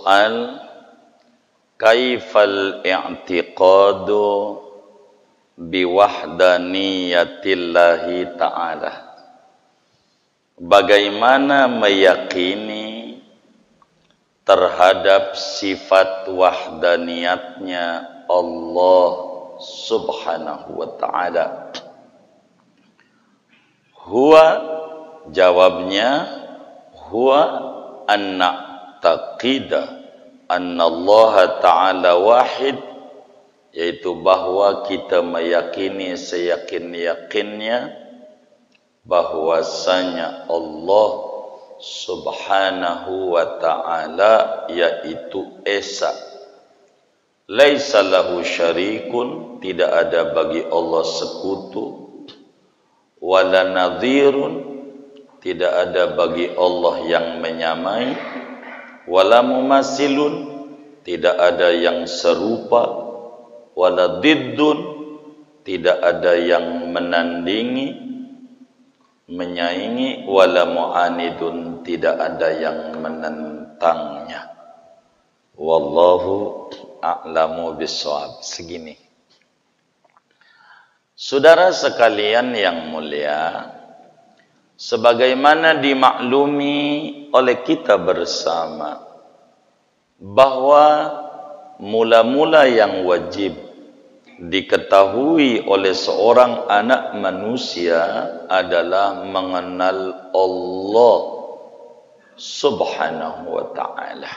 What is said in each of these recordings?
Soal kaifal i'tiqadu biwahdaniyatillahi ta'ala. Bagaimana meyakini terhadap sifat wahdaniyatnya Allah subhanahu wa ta'ala. Huwa, jawabnya, huwa anna taqida anna Allah ta'ala wahid, yaitu bahwa kita meyakini seyakin-yakinnya bahwasanya Allah subhanahu wa ta'ala yaitu esa, laisa lahu syarikun, tidak ada bagi Allah sekutu, wala nadhirun, tidak ada bagi Allah yang menyamai, wala mumasilun, tidak ada yang serupa, wala diddun, tidak ada yang menandingi, menyaingi, wala mu'anidun, tidak ada yang menentangnya. Wallahu a'lamu bissawab. Segini. Saudara sekalian yang mulia, sebagaimana dimaklumi oleh kita bersama bahwa mula-mula yang wajib diketahui oleh seorang anak manusia adalah mengenal Allah subhanahu wa ta'ala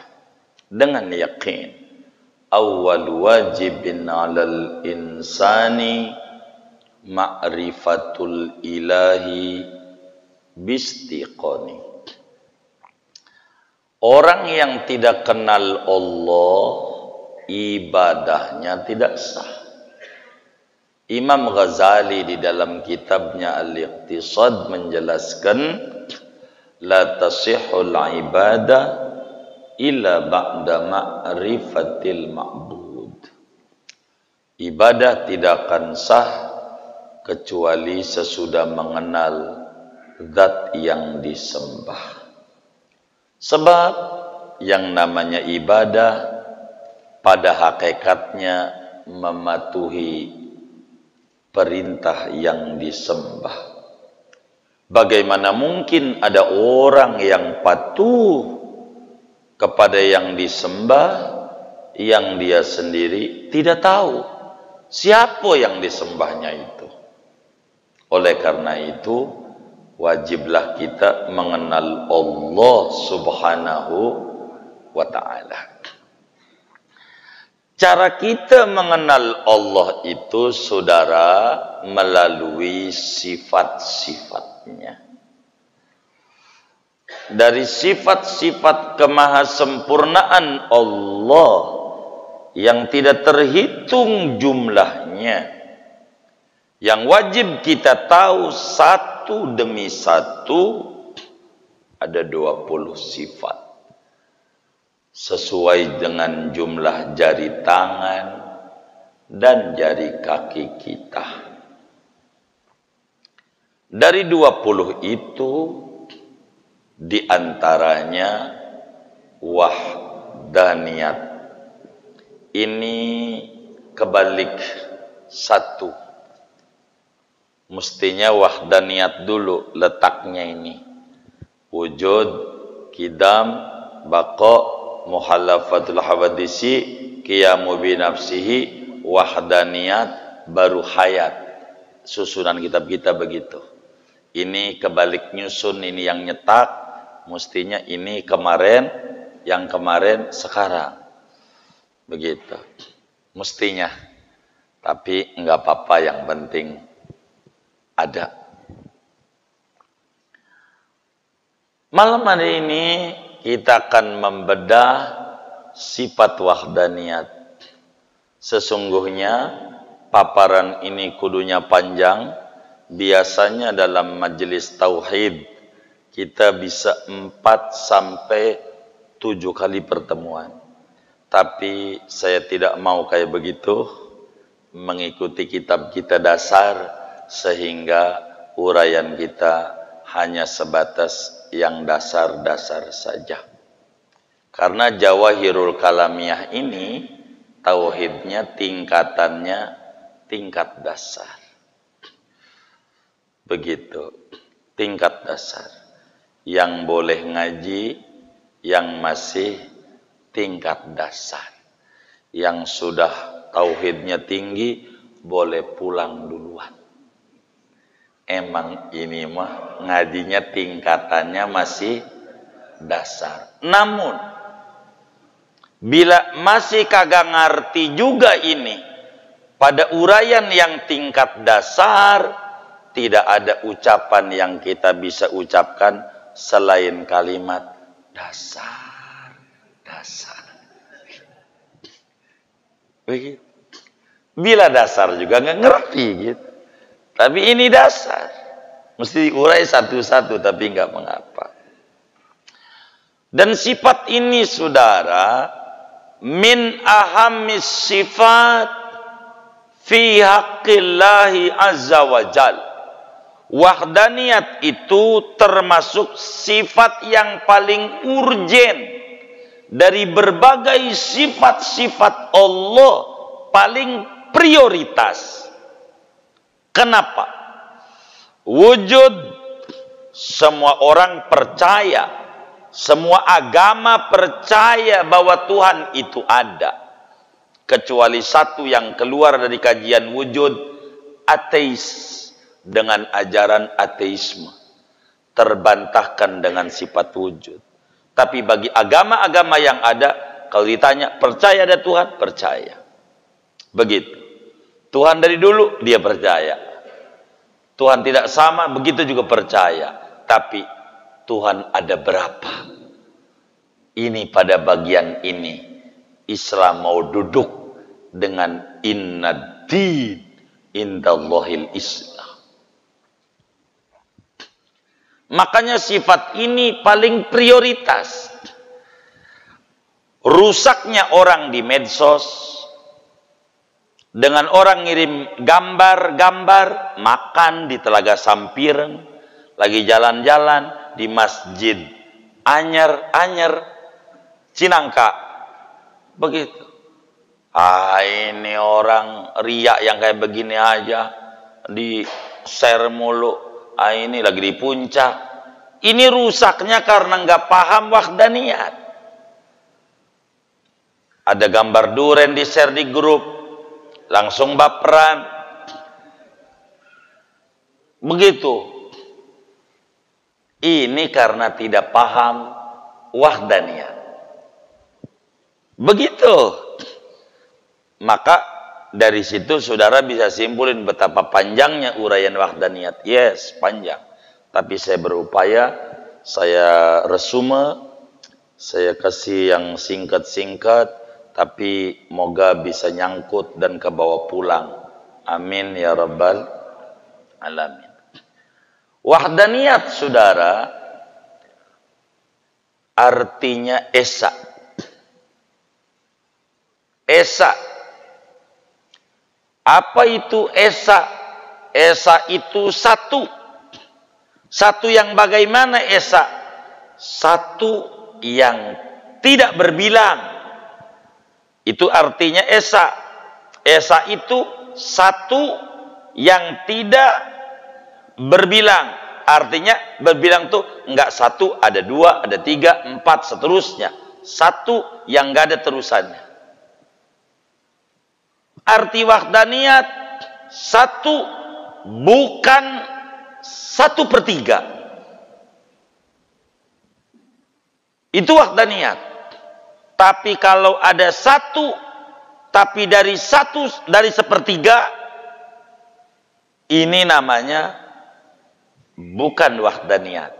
dengan yakin. Awwal wajibin 'alal insani ma'rifatul ilahi bistiqani. Orang yang tidak kenal Allah, ibadahnya tidak sah. Imam Ghazali di dalam kitabnya Al-Iqtisad menjelaskan, la tasihul ibadah illa ba'da ma'rifatil ma'bud. Ibadah tidak akan sah kecuali sesudah mengenal zat yang disembah. Sebab yang namanya ibadah pada hakikatnya mematuhi perintah yang disembah. Bagaimana mungkin ada orang yang patuh kepada yang disembah, yang dia sendiri tidak tahu siapa yang disembahnya itu. Oleh karena itu, wajiblah kita mengenal Allah subhanahu wa ta'ala. Cara kita mengenal Allah itu, saudara, melalui sifat-sifatnya. Dari sifat-sifat kemahasempurnaan Allah yang tidak terhitung jumlahnya, yang wajib kita tahu satu demi satu, ada 20 sifat. Sesuai dengan jumlah jari tangan dan jari kaki kita. Dari 20 itu, diantaranya wahdaniyat. Ini kebalik satu. Mestinya wahdaniyat dulu letaknya ini. Wujud, kidam, baqa, muhalafatul hawadisi, qiyamu binafsihi, wahdaniyat, baru hayat. Susunan kitab kita begitu. Ini kebalik nyusun, ini yang nyetak. Mestinya ini kemarin, yang kemarin sekarang. Begitu. Mestinya. Tapi enggak apa-apa, yang penting ada. Malam hari ini kita akan membedah sifat wahdaniyat. Sesungguhnya paparan ini kudunya panjang. Biasanya dalam majelis tauhid kita bisa 4 sampai 7 kali pertemuan. Tapi saya tidak mau kayak begitu, mengikuti kitab kita dasar, sehingga uraian kita hanya sebatas yang dasar-dasar saja. Karena Jawahirul Kalamiyah ini tauhidnya tingkatannya tingkat dasar. Begitu, tingkat dasar. Yang boleh ngaji, yang masih tingkat dasar. Yang sudah tauhidnya tinggi, boleh pulang duluan. Emang ini mah ngajinya tingkatannya masih dasar. Namun bila masih kagak ngerti juga ini, pada uraian yang tingkat dasar, tidak ada ucapan yang kita bisa ucapkan selain kalimat dasar, dasar. Begitu. Bila dasar juga nggak ngerti gitu. Tapi ini dasar. Mesti diurai satu-satu, tapi nggak mengapa. Dan sifat ini, saudara, min ahammis sifat fi haqqillahi azza wa jal. Wahdaniyat itu termasuk sifat yang paling urgen dari berbagai sifat-sifat Allah, paling prioritas. Kenapa? Wujud, semua orang percaya, semua agama percaya bahwa Tuhan itu ada. Kecuali satu yang keluar dari kajian wujud, ateis, dengan ajaran ateisme, terbantahkan dengan sifat wujud. Tapi bagi agama-agama yang ada, kalau ditanya percaya ada Tuhan, percaya. Begitu. Tuhan dari dulu dia percaya. Tuhan tidak sama, begitu juga percaya. Tapi Tuhan ada berapa? Ini pada bagian ini Islam mau duduk dengan innad-din indallahil Islam. Makanya sifat ini paling prioritas. Rusaknya orang di medsos, dengan orang ngirim gambar-gambar makan di Telaga Sampiren, lagi jalan-jalan di Masjid Anyar Cinangka, begitu. Ini orang riak yang kayak begini aja di share mulu. Ini lagi di puncak. Ini rusaknya karena nggak paham wahdaniyat. Ada gambar duren di share di grup, langsung baperan. Begitu. Ini karena tidak paham wahdaniyat. Begitu. Maka dari situ saudara bisa simpulin betapa panjangnya uraian wahdaniyat. Yes, panjang. Tapi saya berupaya, saya resume, saya kasih yang singkat-singkat, tapi moga bisa nyangkut dan kebawa pulang. Amin ya rabbal alamin. Wahdaniyat, saudara, artinya esa. Esa. Apa itu esa? Esa itu satu. Satu yang bagaimana esa? Satu yang tidak berbilang. Itu artinya esa. Esa itu satu yang tidak berbilang. Artinya berbilang tuh enggak satu, ada dua, ada tiga, empat, seterusnya. Satu yang enggak ada terusannya. Arti wahdaniyat satu, bukan 1/3. Itu wahdaniyat. Tapi kalau ada satu, tapi dari 1/3, ini namanya bukan wahdaniyat.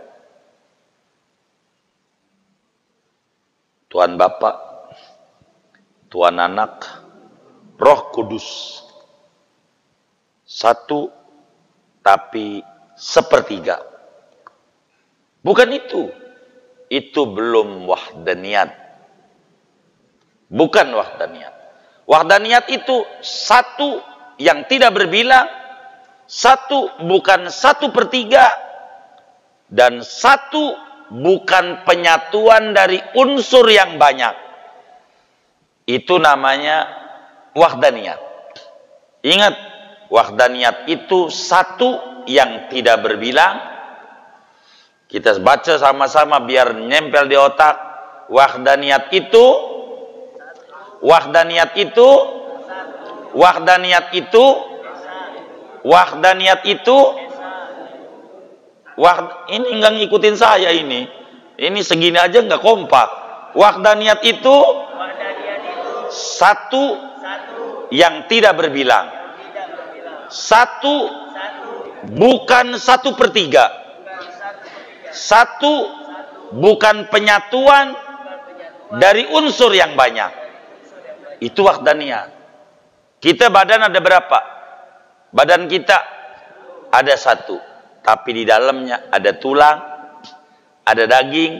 Tuhan Bapa, Tuhan Anak, Roh Kudus. Satu, tapi 1/3. Bukan itu. Itu belum wahdaniyat. Bukan wahdaniyat. Wahdaniyat itu satu yang tidak berbilang, satu bukan 1/3, dan satu bukan penyatuan dari unsur yang banyak. Itu namanya wahdaniyat. Ingat, wahdaniyat itu satu yang tidak berbilang. Kita baca sama-sama biar nempel di otak. Wahdaniyat itu ini enggak ngikutin saya ini. Ini segini aja enggak kompak. Wahdaniyat itu satu yang tidak berbilang. Satu bukan 1/3. Satu bukan penyatuan dari unsur yang banyak. Itu wahdaniyat. Kita badan ada berapa? Badan kita ada satu, tapi di dalamnya ada tulang, ada daging,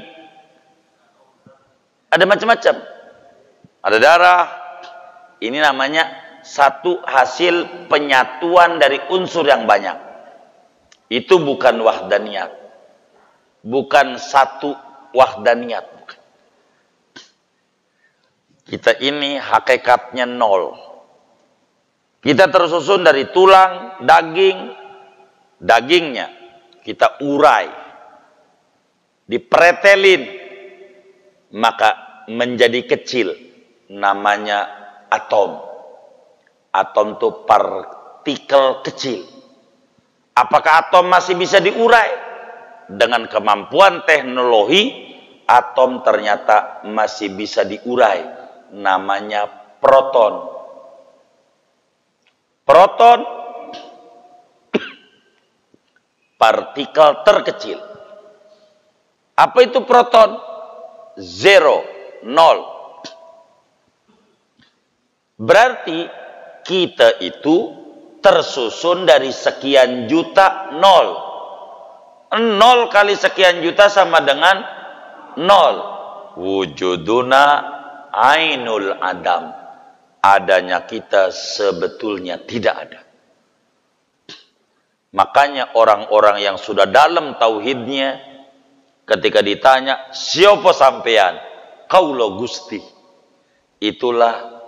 ada macam-macam, ada darah. Ini namanya satu hasil penyatuan dari unsur yang banyak. Itu bukan wahdaniyat, bukan satu wahdaniyat. Kita ini hakikatnya nol. Kita tersusun dari tulang, daging, dagingnya kita urai, dipretelin, maka menjadi kecil, namanya atom. Atom itu partikel kecil. Apakah atom masih bisa diurai? Dengan kemampuan teknologi, atom ternyata masih bisa diurai, namanya proton. Proton partikel terkecil. Apa itu proton? 0, 0. Berarti kita itu tersusun dari sekian juta nol. 0 kali sekian juta sama dengan 0. Wujuduna ainul adam. Adanya kita sebetulnya tidak ada. Makanya orang-orang yang sudah dalam tauhidnya, ketika ditanya, siapa sampean? Kaulo Gusti. Itulah.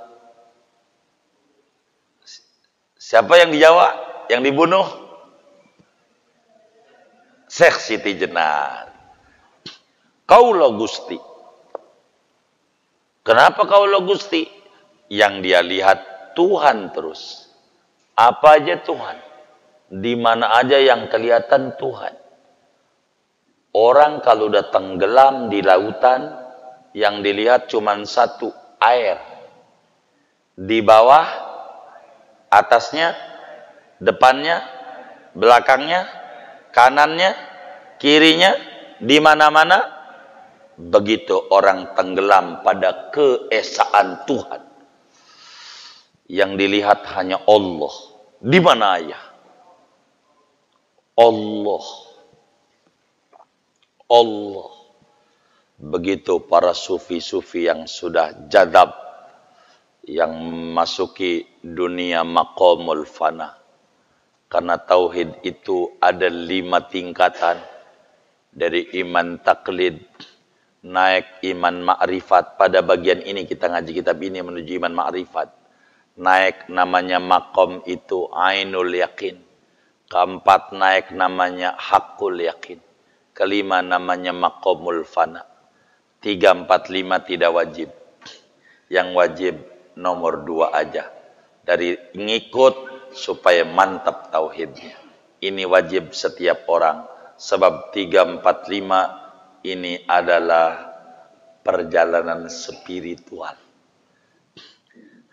Siapa yang dijawab? Yang dibunuh? Syekh Siti Jenar. Kaulo Gusti. Kenapa kaulo Gusti? Yang dia lihat Tuhan terus. Apa aja Tuhan. Di mana aja yang kelihatan Tuhan. Orang kalau udah tenggelam di lautan, yang dilihat cuma satu, air. Di bawah, atasnya, depannya, belakangnya, kanannya, kirinya, di mana-mana. Begitu orang tenggelam pada keesaan Tuhan. Yang dilihat hanya Allah. Di mana ya? Allah. Allah. Begitu para sufi-sufi yang sudah jadab, yang masuki dunia maqamul fana. Karena tauhid itu ada 5 tingkatan. Dari iman taklid, naik iman ma'rifat. Pada bagian ini kita ngaji kitab ini menuju iman ma'rifat. Naik namanya maqam itu ainul yakin. Keempat naik namanya hakul yakin. Kelima namanya maqamul fana. 3, 4, 5 tidak wajib. Yang wajib nomor 2 aja. Dari ngikut supaya mantap tauhidnya. Ini wajib setiap orang. Sebab 3, 4, 5 ini adalah perjalanan spiritual.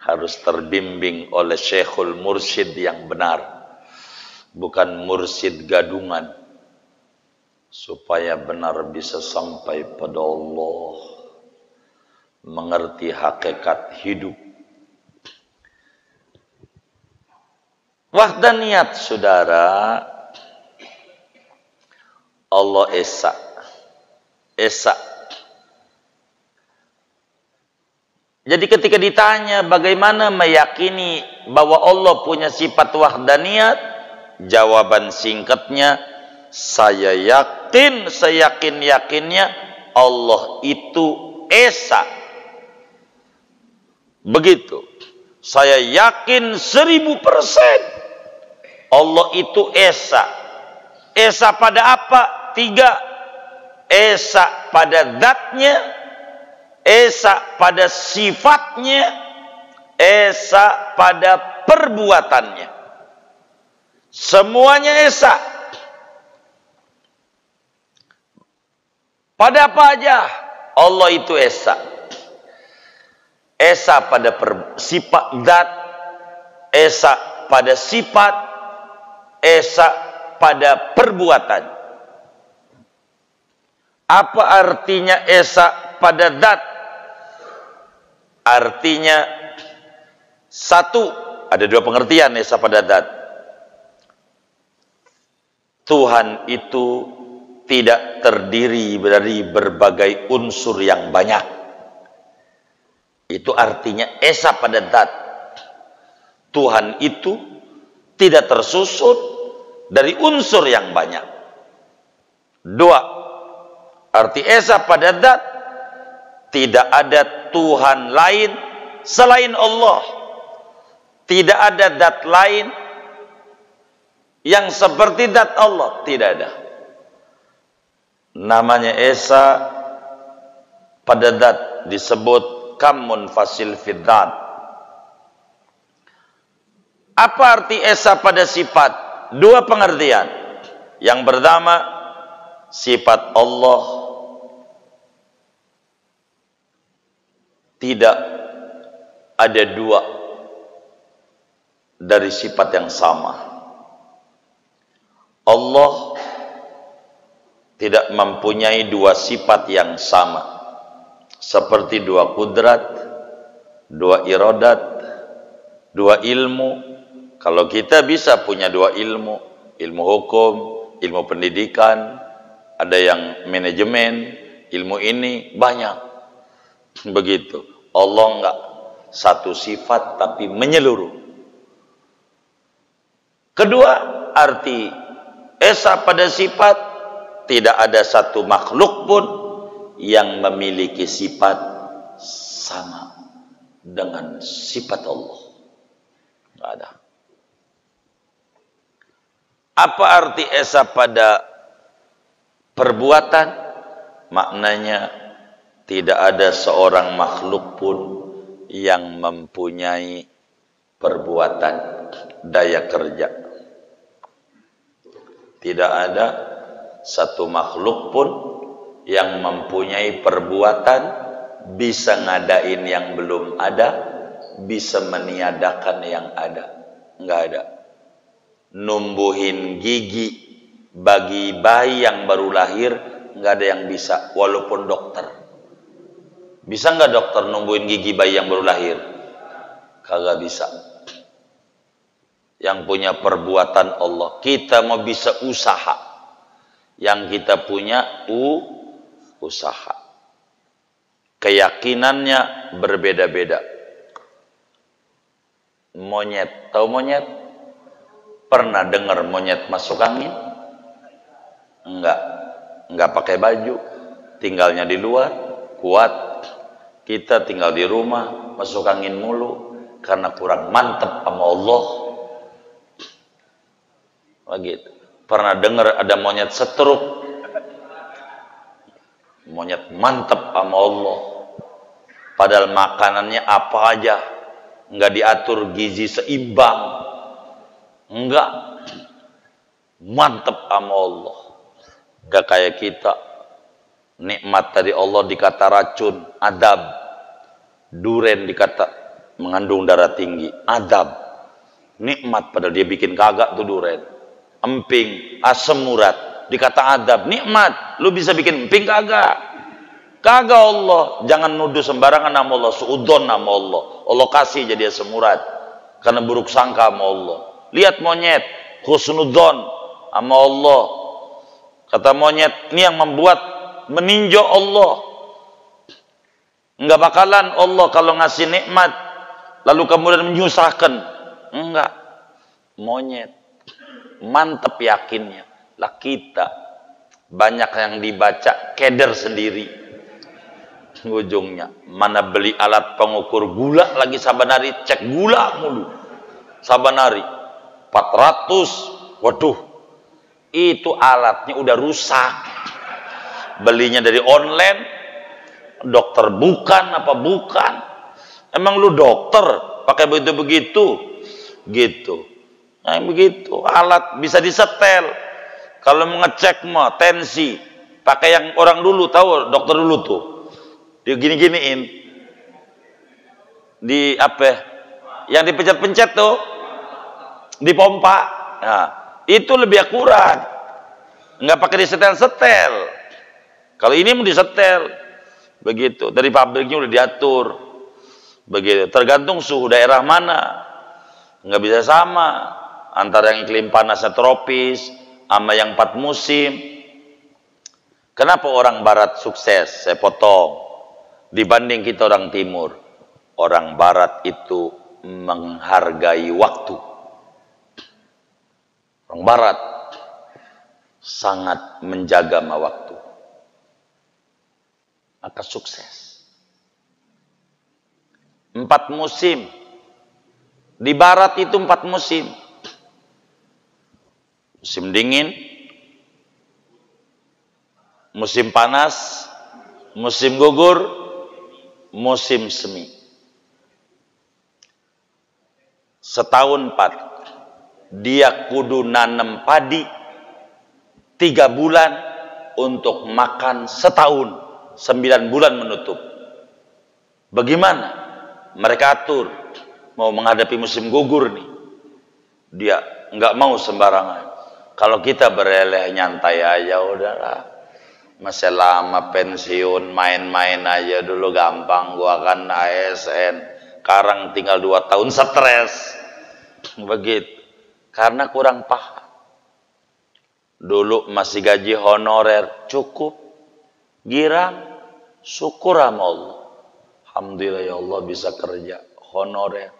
Harus terbimbing oleh Syekhul Mursyid yang benar. Bukan mursyid gadungan. Supaya benar bisa sampai pada Allah. Mengerti hakikat hidup. Wahdaniyat saudara. Allah Esa. Esa. Jadi ketika ditanya bagaimana meyakini bahwa Allah punya sifat wahdaniyat, jawaban singkatnya saya yakin seyakin-yakinnya Allah itu esa. Begitu. Saya yakin 1000% Allah itu esa. Esa pada apa? 3. Esa pada zatnya, esa pada sifatnya, esa pada perbuatannya. Semuanya esa. Pada apa aja Allah itu esa. Esa pada sifat zat, esa pada sifat, esa pada perbuatan. Apa artinya esa pada zat? Artinya satu, ada 2 pengertian esa pada zat. Tuhan itu tidak terdiri dari berbagai unsur yang banyak. Itu artinya esa pada zat. Tuhan itu tidak tersusun dari unsur yang banyak. 2, arti esa pada zat, tidak ada Tuhan lain selain Allah. Tidak ada zat lain yang seperti zat Allah, tidak ada. Namanya esa pada zat, disebut kamun fasil fidzat. Apa arti esa pada sifat? 2 pengertian. Yang pertama, sifat Allah tidak ada 2 dari sifat yang sama. Allah tidak mempunyai 2 sifat yang sama, seperti 2 kudrat, 2 iradat, 2 ilmu. Kalau kita bisa punya 2 ilmu, ilmu hukum, ilmu pendidikan, ada yang manajemen, ilmu ini banyak. Begitu. Allah enggak, 1 sifat tapi menyeluruh. Kedua, arti esa pada sifat, tidak ada 1 makhluk pun yang memiliki sifat sama dengan sifat Allah. Tidak ada. Apa arti esa pada perbuatan? Maknanya tidak ada seorang makhluk pun yang mempunyai perbuatan, daya kerja. Tidak ada 1 makhluk pun yang mempunyai perbuatan, bisa ngadain yang belum ada, bisa meniadakan yang ada. Enggak ada. Numbuhin gigi bagi bayi yang baru lahir, enggak ada yang bisa, walaupun dokter. Bisa enggak dokter numbuhin gigi bayi yang baru lahir? Kagak bisa. Yang punya perbuatan Allah. Kita mau bisa usaha. Yang kita punya usaha. Keyakinannya berbeda-beda. Monyet, tahu monyet? Pernah dengar monyet masuk angin? Enggak pakai baju, tinggalnya di luar, kuat. Kita tinggal di rumah, masuk angin mulu karena kurang mantep sama Allah. Begitu. Pernah dengar ada monyet setruk? Monyet mantep sama Allah. Padahal makanannya apa aja, enggak diatur gizi seimbang. Enggak. Mantep sama Allah. Enggak kayak kita. Nikmat dari Allah dikata racun, adab. Duren dikata mengandung darah tinggi, adab. Nikmat padahal dia bikin kagak tuh duren. Emping, asam urat, dikata adab, nikmat. Lu bisa bikin emping kagak? Kagak Allah. Jangan nuduh sembarangan nama Allah, suudon nama Allah. Allah kasih jadi asam urat karena buruk sangka sama Allah. Lihat monyet, husnudzon sama Allah. Kata monyet, ini yang membuat meninjau Allah. Enggak bakalan Allah kalau ngasih nikmat lalu kemudian menyusahkan. Enggak. Monyet mantep yakinnya. Lah kita banyak yang dibaca keder sendiri. Ujungnya mana beli alat pengukur gula lagi saban hari cek gula mulu. Saban hari 400. Waduh. Itu alatnya udah rusak. Belinya dari online. Dokter bukan apa bukan? Emang lu dokter pakai begitu-begitu? Gitu. Nah, begitu. Alat bisa disetel. Kalau mau ngecek mah tensi, pakai yang orang dulu, tahu dokter dulu tuh. Dia gini-giniin. Di apa? Yang dipencet-pencet tuh. Dipompa. Nah, itu lebih akurat. Nggak pakai disetel-setel. Kalau ini mau disetel. Begitu. Dari pabriknya udah diatur. Begitu. Tergantung suhu daerah mana. Nggak bisa sama. Antara yang iklim panasnya tropis sama yang 4 musim. Kenapa orang barat sukses? Saya potong. Dibanding kita orang timur. Orang barat itu menghargai waktu. Orang barat sangat menjaga waktu. Maka sukses. 4 musim. Di barat itu 4 musim. Musim dingin, musim panas, musim gugur, musim semi. Setahun 4. Dia kudu nanem padi 3 bulan untuk makan setahun. 9 bulan menutup. Bagaimana? Mereka atur. Mau menghadapi musim gugur nih. Dia nggak mau sembarangan. Kalau kita bereleh nyantai aja udahlah. Masih lama pensiun, main-main aja dulu gampang. Gua kan ASN. Sekarang tinggal 2 tahun stres. Begitu. Karena kurang paham. Dulu masih gaji honorer cukup. Girang, syukur sama Allah. Alhamdulillah ya Allah bisa kerja honorer.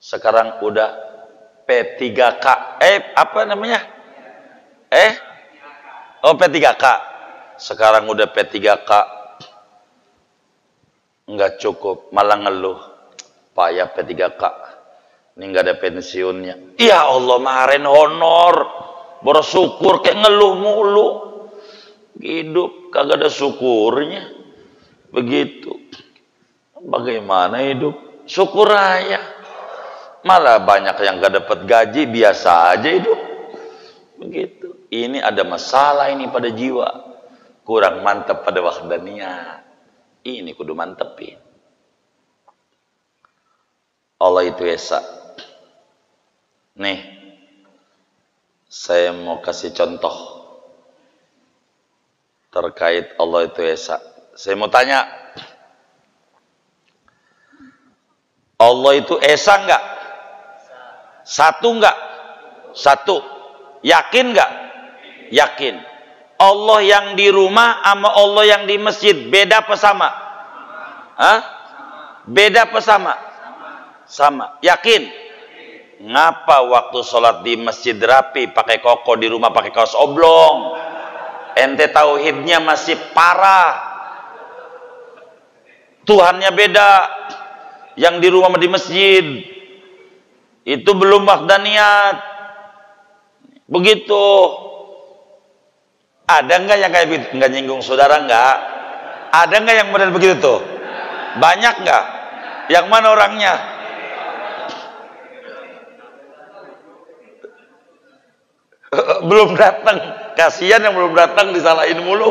Sekarang udah P3K. Apa namanya? P3K. Sekarang udah P3K. Enggak cukup, malah ngeluh. Pak ya P3K. Ini enggak ada pensiunnya. Ya Allah, kemarin honor. Bersyukur kayak ngeluh mulu. Hidup kagak ada syukurnya. Begitu. Bagaimana hidup? Syukur aja. Malah banyak yang gak dapat gaji, biasa aja hidup. Begitu. Ini ada masalah ini pada jiwa. Kurang mantap pada wahdaniyah. Ini kudu mantepin. Allah itu esa. Nih. Saya mau kasih contoh. Terkait Allah itu esa. Saya mau tanya. Allah itu esa enggak? Satu enggak? Satu. Yakin enggak? Yakin. Allah yang di rumah sama Allah yang di masjid beda apa sama? Hah? Beda apa sama? Sama. Yakin? Ngapa waktu sholat di masjid rapi pakai koko, di rumah pakai kaos oblong? Ente tauhidnya masih parah. Tuhannya beda. Yang di rumah sama di masjid itu belum wahdaniyat. Begitu. Ada enggak yang kayak begitu? Enggak nyinggung saudara enggak? Ada enggak yang model begitu tuh? Banyak enggak? Yang mana orangnya? Belum datang. Kasihan yang belum datang disalahin mulu.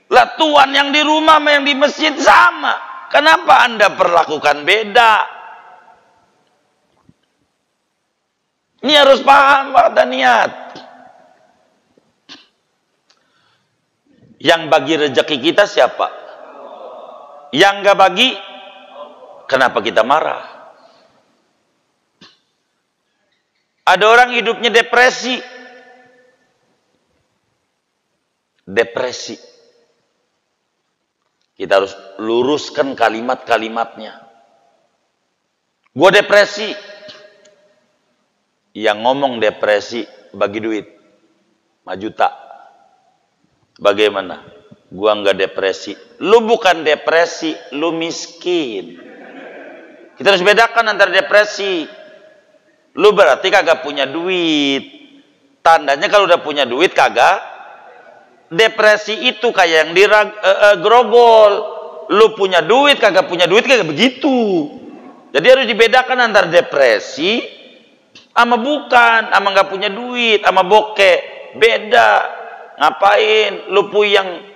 Lah Tuhan yang di rumah sama yang di masjid sama. Kenapa Anda perlakukan beda? Ini harus paham wahdaniyat. Yang bagi rezeki kita siapa? Yang gak bagi, kenapa kita marah? Ada orang hidupnya depresi. Depresi. Kita harus luruskan kalimat-kalimatnya. Gua depresi. Yang ngomong depresi bagi duit. 5 juta. Bagaimana? Gua nggak depresi. Lu bukan depresi, lu miskin. Kita harus bedakan antara depresi. Lu berarti kagak punya duit. Tandanya kalau udah punya duit kagak. Depresi itu kayak yang grogol. Lu punya duit kagak punya duit kagak begitu. Jadi harus dibedakan antara depresi sama bukan, sama nggak punya duit, sama bokeh. Beda. Ngapain lu puyang?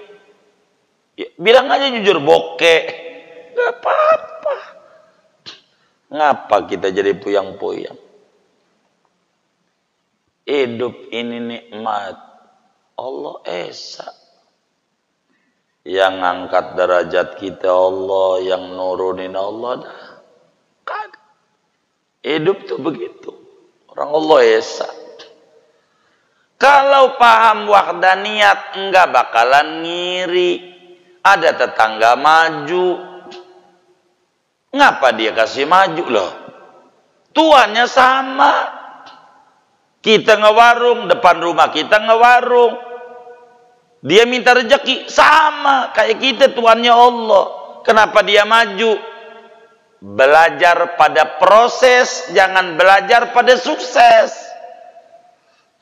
Ya, bilang aja jujur bokeh. Gak apa-apa. Ngapa kita jadi puyang-puyang? Hidup ini nikmat Allah Esa. Yang ngangkat derajat kita Allah, yang nurunin Allah dah. Kagak. Hidup tuh begitu. Orang Allah Esa. Kalau paham wahdaniyat enggak bakalan ngiri. Ada tetangga maju. Ngapa dia kasih maju loh? Tuannya sama. Kita ngewarung, depan rumah kita ngewarung. Dia minta rezeki sama kayak kita, tuannya Allah. Kenapa dia maju? Belajar pada proses, jangan belajar pada sukses.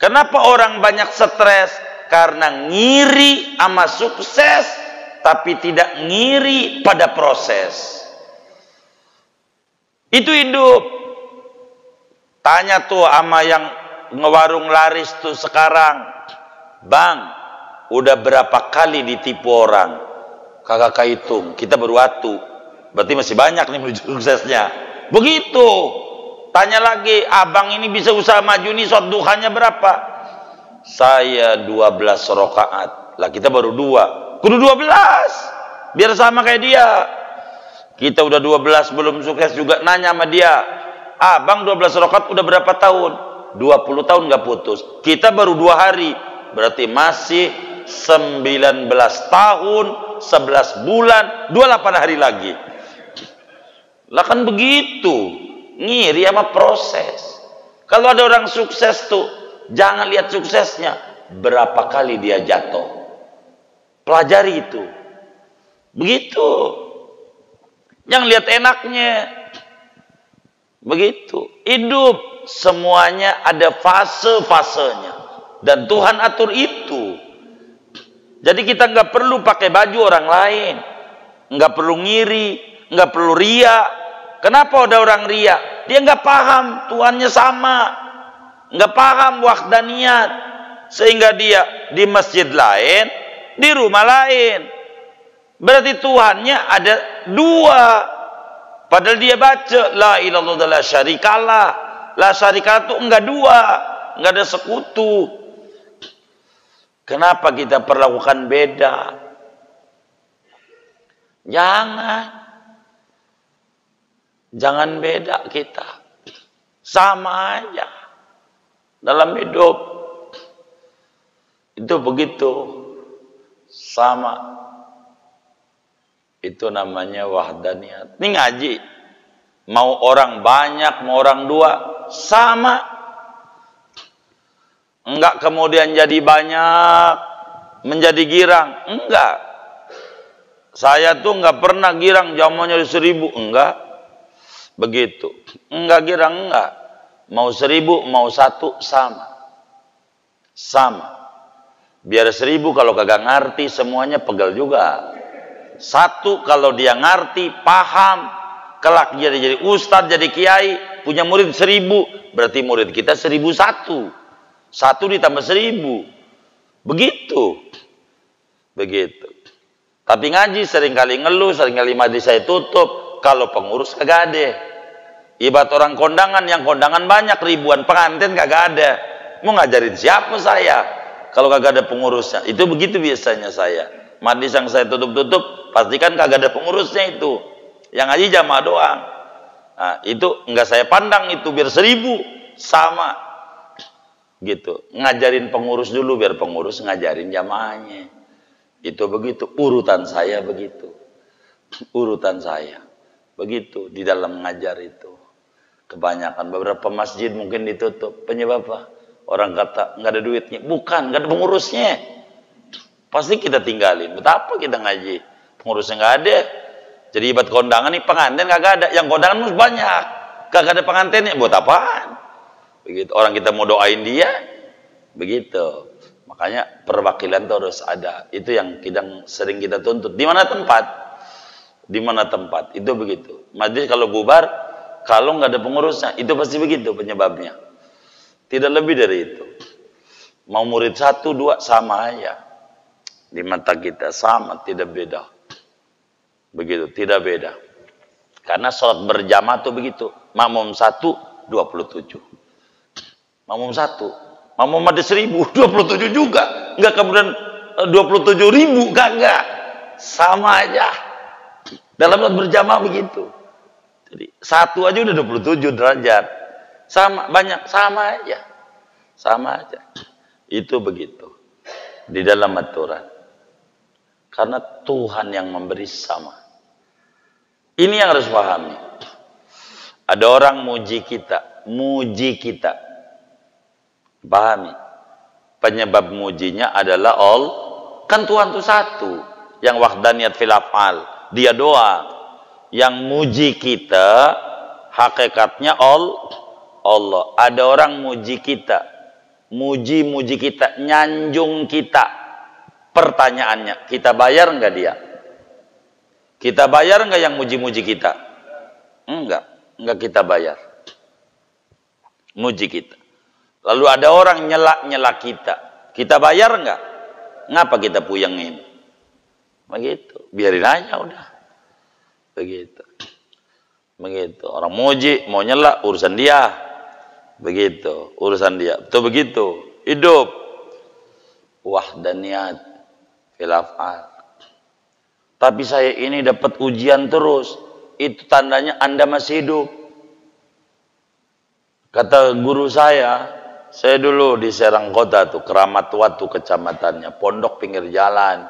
Kenapa orang banyak stres? Karena ngiri sama sukses, tapi tidak ngiri pada proses. Itu hidup. Tanya tuh sama yang ngewarung laris tuh sekarang, Bang, udah berapa kali ditipu orang? Kagak kehitung, kita baru atu. Berarti masih banyak nih menuju suksesnya. Begitu. Tanya lagi, abang ini bisa usaha maju nih, sholat duhanya berapa? Saya 12 rakaat. Lah kita baru 2. Kudu 12. Biar sama kayak dia. Kita udah 12 belum sukses juga nanya sama dia. Abang 12 rakaat udah berapa tahun? 20 tahun gak putus. Kita baru 2 hari. Berarti masih 19 tahun, 11 bulan, 28 hari lagi. Lah kan begitu. Ngiri sama proses. Kalau ada orang sukses tuh, jangan lihat suksesnya. Berapa kali dia jatuh. Pelajari itu. Begitu. Jangan lihat enaknya. Begitu. Hidup semuanya ada fase-fasenya. Dan Tuhan atur itu. Jadi kita nggak perlu pakai baju orang lain. Nggak perlu ngiri. Nggak perlu ria. Kenapa ada orang ria? Dia nggak paham Tuhannya sama. Nggak paham wahdaniyat. Sehingga dia di masjid lain, di rumah lain. Berarti Tuhannya ada 2. Padahal dia baca la ilaha illallah la syarikalah. La syarikalah itu enggak 2, enggak ada sekutu. Kenapa kita perlakukan beda? Jangan beda kita. Sama aja dalam hidup. Itu begitu. Sama. Itu namanya wahdaniyat. Ini ngaji. Mau orang banyak, mau orang 2, sama. Enggak kemudian jadi banyak, menjadi girang. Enggak. Saya tuh enggak pernah girang jamunya 1000. Enggak. Begitu. Enggak girang, enggak. Mau 1000, mau 1, sama. Sama. Biar 1000 kalau kagak ngerti semuanya pegel juga. 1 kalau dia ngerti, paham, kelak dia jadi ustadz, jadi kiai, punya murid 1000, berarti murid kita 1001. 1 ditambah 1000. Begitu. Begitu. Tapi ngaji seringkali ngeluh, seringkali majlis saya tutup, kalau pengurus kagak ada. Ibarat orang kondangan, yang kondangan banyak, ribuan pengantin kagak ada. Mau ngajarin siapa saya kalau kagak ada pengurusnya? Itu begitu biasanya saya. Majlis yang saya tutup-tutup, pastikan kagak ada pengurusnya itu. Yang ngaji jamaah doang. Nah, itu enggak saya pandang itu, biar 1000 sama. Gitu. Ngajarin pengurus dulu, biar pengurus ngajarin jamaahnya. Itu begitu. Urutan saya begitu. Urutan saya. Begitu di dalam ngajar itu. Kebanyakan beberapa masjid mungkin ditutup. Penyebab apa? Orang kata nggak ada duitnya, bukan, nggak ada pengurusnya. Pasti kita tinggalin. Betapa kita ngaji, pengurusnya nggak ada. Jadi ibarat kondangan nih, pengantin kagak ada, yang kondangan mus banyak, kagak ada pengantinnya, buat apaan? Begitu. Orang kita mau doain dia, begitu. Makanya perwakilan itu harus ada. Itu yang sering kita tuntut. Di mana tempat? Di mana tempat? Itu begitu. Majelis kalau bubar, kalau nggak ada pengurusnya, itu pasti begitu penyebabnya. Tidak lebih dari itu. Mau murid 1, 2 sama aja. Di mata kita sama, tidak beda. Begitu, tidak beda. Karena sholat berjamaah itu begitu. Makmum 1, 27. Makmum 1. Makmum ada 1000, 27 juga. Enggak kemudian 27.000, kagak. Sama aja. Dalam sholat berjamaah begitu. Jadi 1 aja udah 27 derajat. Sama, banyak, sama aja. Sama aja. Itu begitu. Di dalam aturan. Karena Tuhan yang memberi sama. Ini yang harus pahami. Ada orang muji kita. Muji kita. Pahami. Penyebab mujinya adalah kan Tuhan itu satu. Yang wahdaniyat fil af'al. Dia doang. Yang muji kita, hakikatnya Allah. Ada orang muji kita, muji kita, nyanjung kita. Pertanyaannya, kita bayar enggak dia? Kita bayar enggak yang muji-muji kita? Enggak kita bayar. Muji kita. Lalu ada orang nyela kita. Kita bayar enggak? Ngapa kita puyengin? Begitu, biarin aja udah. Begitu. Orang muji, mau nyela, urusan dia. Begitu, urusan dia. Betul begitu. Hidup. Wahdaniyat fil af'al. Tapi saya ini dapat ujian terus. Itu tandanya Anda masih hidup. Kata guru saya dulu di Serang Kota tuh, Keramat Watu kecamatannya, pondok pinggir jalan.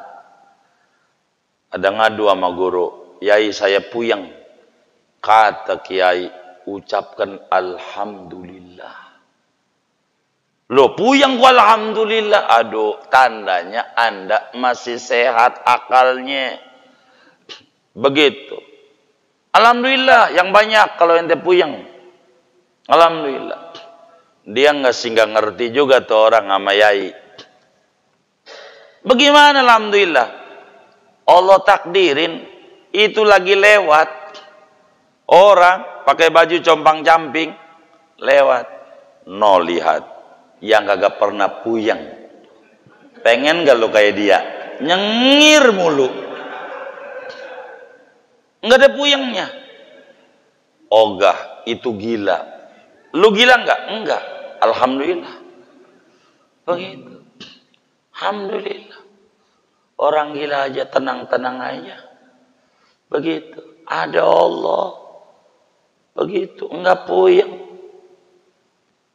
Ada ngadu sama guru, "Yai, saya puyeng." Kata kiai, "Ucapkan alhamdulillah." Loh, puyeng gua alhamdulillah. Aduh, tandanya Anda masih sehat akalnya. Begitu. Alhamdulillah yang banyak kalau ente puyeng. Alhamdulillah. Dia nggak ngerti juga tuh orang sama yai. Bagaimana alhamdulillah? Allah takdirin itu lagi lewat. Orang pakai baju compang-camping lewat. No lihat. Yang kagak pernah puyeng. Pengen gak lo kayak dia? Nyengir mulu. Nggak ada puyengnya. Ogah, itu gila. Lu gila nggak? Enggak. Alhamdulillah. Begitu. Alhamdulillah. Orang gila aja tenang-tenang aja. Begitu. Ada Allah. Begitu. Enggak puyeng.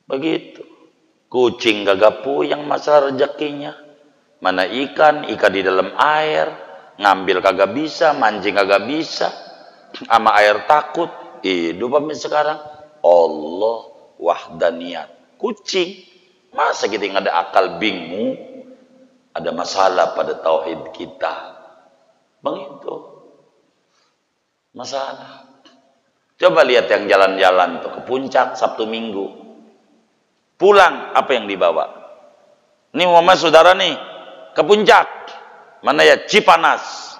Begitu. Kucing kagak puyeng masalah rezekinya. Mana ikan di dalam air. Ngambil kagak bisa, mancing kagak bisa. Sama air takut. Hidup apa sekarang? Allah wahdaniyat. Kucing. Masa kita nggak ada akal bingung? Ada masalah pada tauhid kita. Begitu. Masalah. Coba lihat yang jalan-jalan tuh ke puncak Sabtu Minggu. Pulang apa yang dibawa? Ini Muhammad saudara nih ke puncak. Mana ya? Cipanas.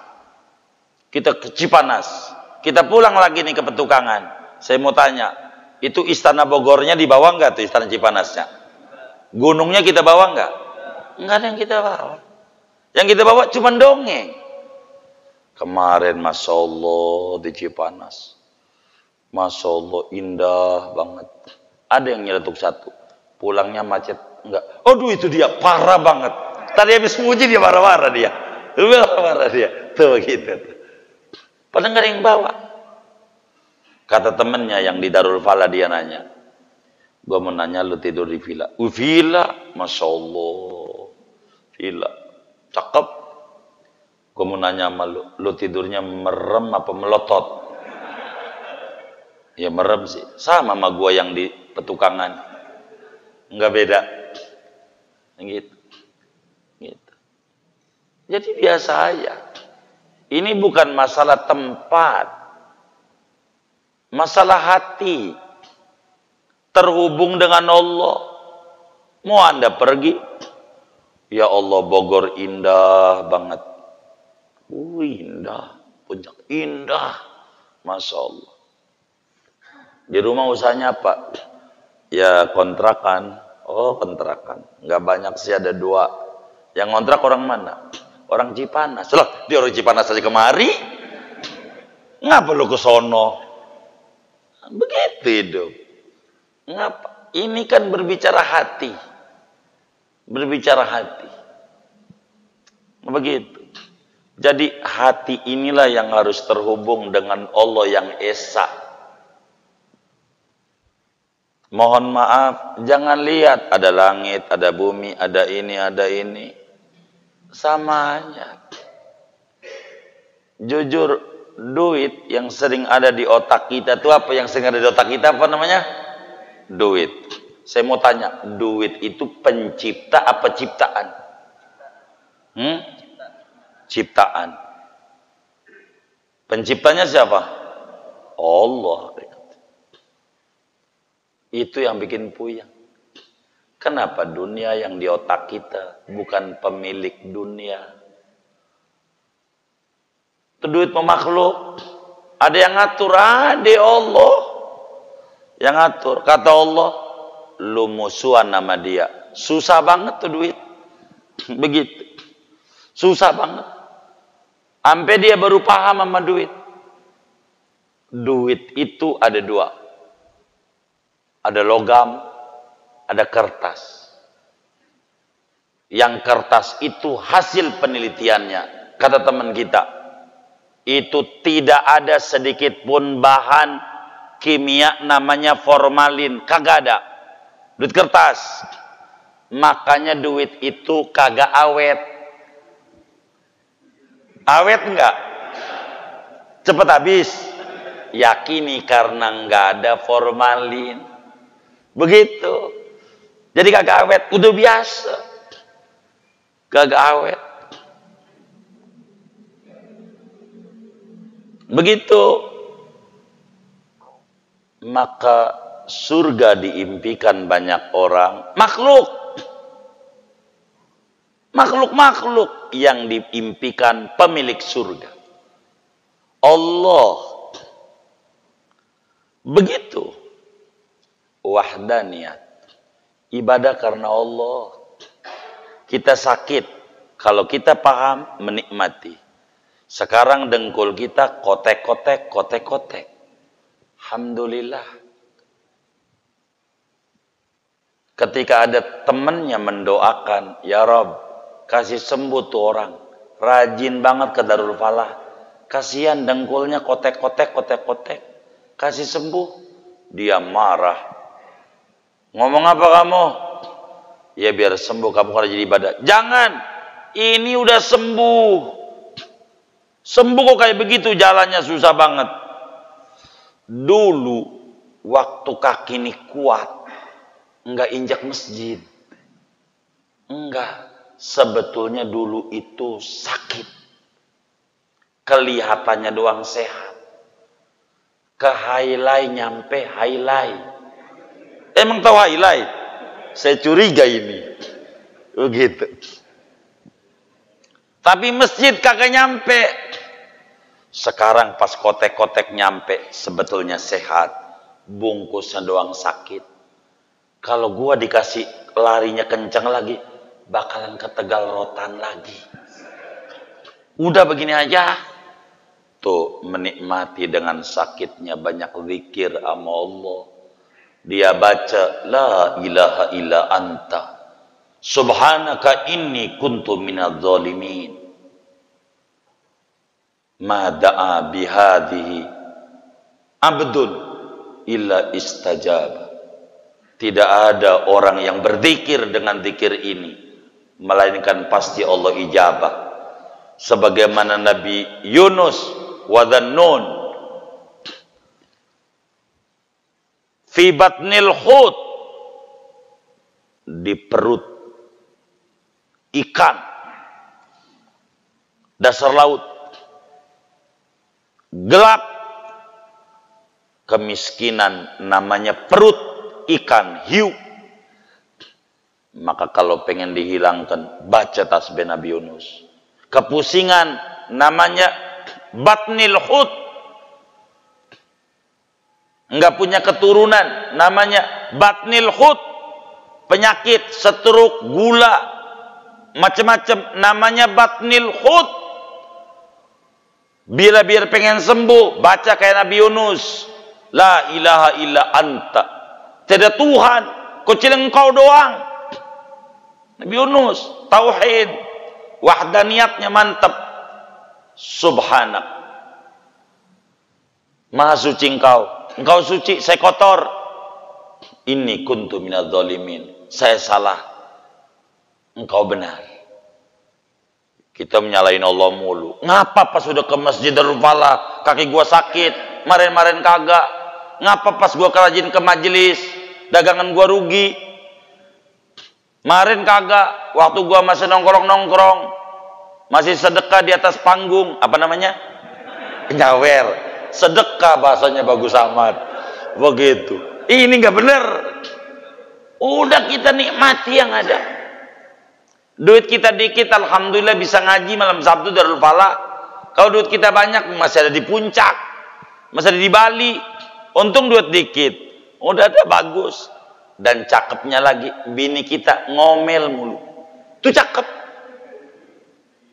Kita ke Cipanas. Kita pulang lagi nih ke Petukangan. Saya mau tanya, itu Istana Bogornya dibawa nggak tuh Istana Cipanasnya? Gunungnya kita bawa nggak? Nggak ada yang kita bawa. Yang kita bawa cuma dongeng. Kemarin Masya Allah di Cipanas. Masya Allah indah banget. Ada yang nyeletuk satu. Pulangnya macet. Enggak. Aduh itu dia parah banget. Tadi habis muji dia marah-marah dia. Marah-marah dia. Tuh gitu. Padahal nggak ada yang bawa. Kata temennya yang di Darul Falah dia nanya. Gua mau nanya lu tidur di villa. Villa? Masya Allah. Villa. Cakep. Gua mau nanya sama lu. Lu tidurnya merem apa melotot? Ya merem sih. Sama gua yang di Petukangan. Enggak beda. Gitu. Gitu. Jadi biasa aja. Ini bukan masalah tempat. Masalah hati. Terhubung dengan Allah. Mau Anda pergi? Ya Allah, Bogor indah banget. Indah. Puncak indah. Masya Allah. Di rumah usahanya apa? Ya kontrakan. Oh kontrakan. Nggak banyak sih, ada 2. Yang kontrak orang mana? Orang Cipanas. Loh, dia orang Cipanas aja kemari. Ngapa lu ke sono? Begitu hidup. Ngapa? Ini kan berbicara hati. Berbicara hati. Begitu. Jadi hati inilah yang harus terhubung dengan Allah yang Esa. Mohon maaf, jangan lihat ada langit, ada bumi, ada ini, ada ini. Samanya. Jujur, duit yang sering ada di otak kita itu apa? Yang sering ada di otak kita apa namanya? Duit. Saya mau tanya, duit itu pencipta apa ciptaan? Ciptaan. Penciptanya siapa? Allah. Itu yang bikin puyeng. Kenapa dunia yang di otak kita bukan pemilik dunia? Itu duit pemakhluk. Ada yang ngatur, ada Allah yang ngatur. Kata Allah, lu musuhan nama dia. Susah banget tuh duit. Begitu. Susah banget. Sampai dia baru paham sama duit. Duit itu ada 2. Ada logam, ada kertas. Yang kertas itu hasil penelitiannya. Kata teman kita, itu tidak ada sedikit pun bahan kimia namanya formalin. Kagak ada. Duit kertas. Makanya duit itu kagak awet. Awet enggak? Cepat habis. Yakini karena enggak ada formalin. Begitu. Jadi kagak awet, udah biasa. Kagak awet. Begitu. Maka surga diimpikan banyak orang. Makhluk. Makhluk-makhluk yang diimpikan pemilik surga. Allah. Begitu. Wahdaniyat. Ibadah karena Allah. Kita sakit. Kalau kita paham, menikmati. Sekarang dengkul kita kotek-kotek. Alhamdulillah. Ketika ada temannya mendoakan, ya Rob, kasih sembuh tuh orang. Rajin banget ke Darul Falah. Kasihan dengkulnya kotek-kotek. Kasih sembuh. Dia marah. Ngomong apa kamu? Ya biar sembuh, kamu kalau jadi ibadah. Jangan. Ini udah sembuh. Sembuh kok kayak begitu, jalannya susah banget. Dulu waktu kaki ini kuat, enggak injak masjid. Enggak. Sebetulnya dulu itu sakit. Kelihatannya doang sehat. Ke highlight nyampe highlight. Emang tahu highlight? Saya curiga ini. Begitu. Tapi masjid kagak nyampe. Sekarang pas kotek-kotek nyampe, sebetulnya sehat. Bungkusnya doang sakit. Kalau gua dikasih larinya kencang lagi, bakalan ke Tegal Rotan lagi. Udah begini aja. Tuh menikmati dengan sakitnya, banyak zikir sama Allah. Dia baca la ilaha illa anta subhanaka inni kuntu minadz zalimin. Ma da'a bihadhihi abdun illa istajab. Tidak ada orang yang berzikir dengan zikir ini melainkan pasti Allah ijabah. Sebagaimana Nabi Yunus wa Dhannun fi batnil hut, di perut ikan dasar laut, gelap, kemiskinan namanya perut ikan hiu. Maka kalau pengen dihilangkan, baca tasbih Nabi Yunus. Kepusingan namanya batnil hut, enggak punya keturunan namanya batnil hut. Penyakit stroke, gula, macam-macam namanya batnil hut. Biar pengen sembuh, baca kayak Nabi Yunus, la ilaha illa anta, tiada Tuhan kecuali engkau doang. Nabi Yunus tauhid, wahdaniyatnya mantap. Subhanak, maha suci engkau suci, saya kotor. Inni kuntu minadz zalimin, saya salah, engkau benar. Kita menyalahin Allah mulu. Ngapa pas sudah ke Masjid Darul Falah kaki gua sakit, kemarin kagak. Ngapa pas gua kerajin ke majelis dagangan gua rugi? Kemarin kagak, waktu gua masih nongkrong, masih sedekah di atas panggung, apa namanya? Nyawer. Sedekah bahasanya bagus amat. Begitu. Ini nggak bener. Udah kita nikmati yang ada. Duit kita dikit, alhamdulillah bisa ngaji malam Sabtu Darul Falah. Kalau duit kita banyak, masih ada di puncak, masih ada di Bali. Untung duit dikit, udah ada bagus. Dan cakepnya lagi, bini kita ngomel mulu. Itu cakep.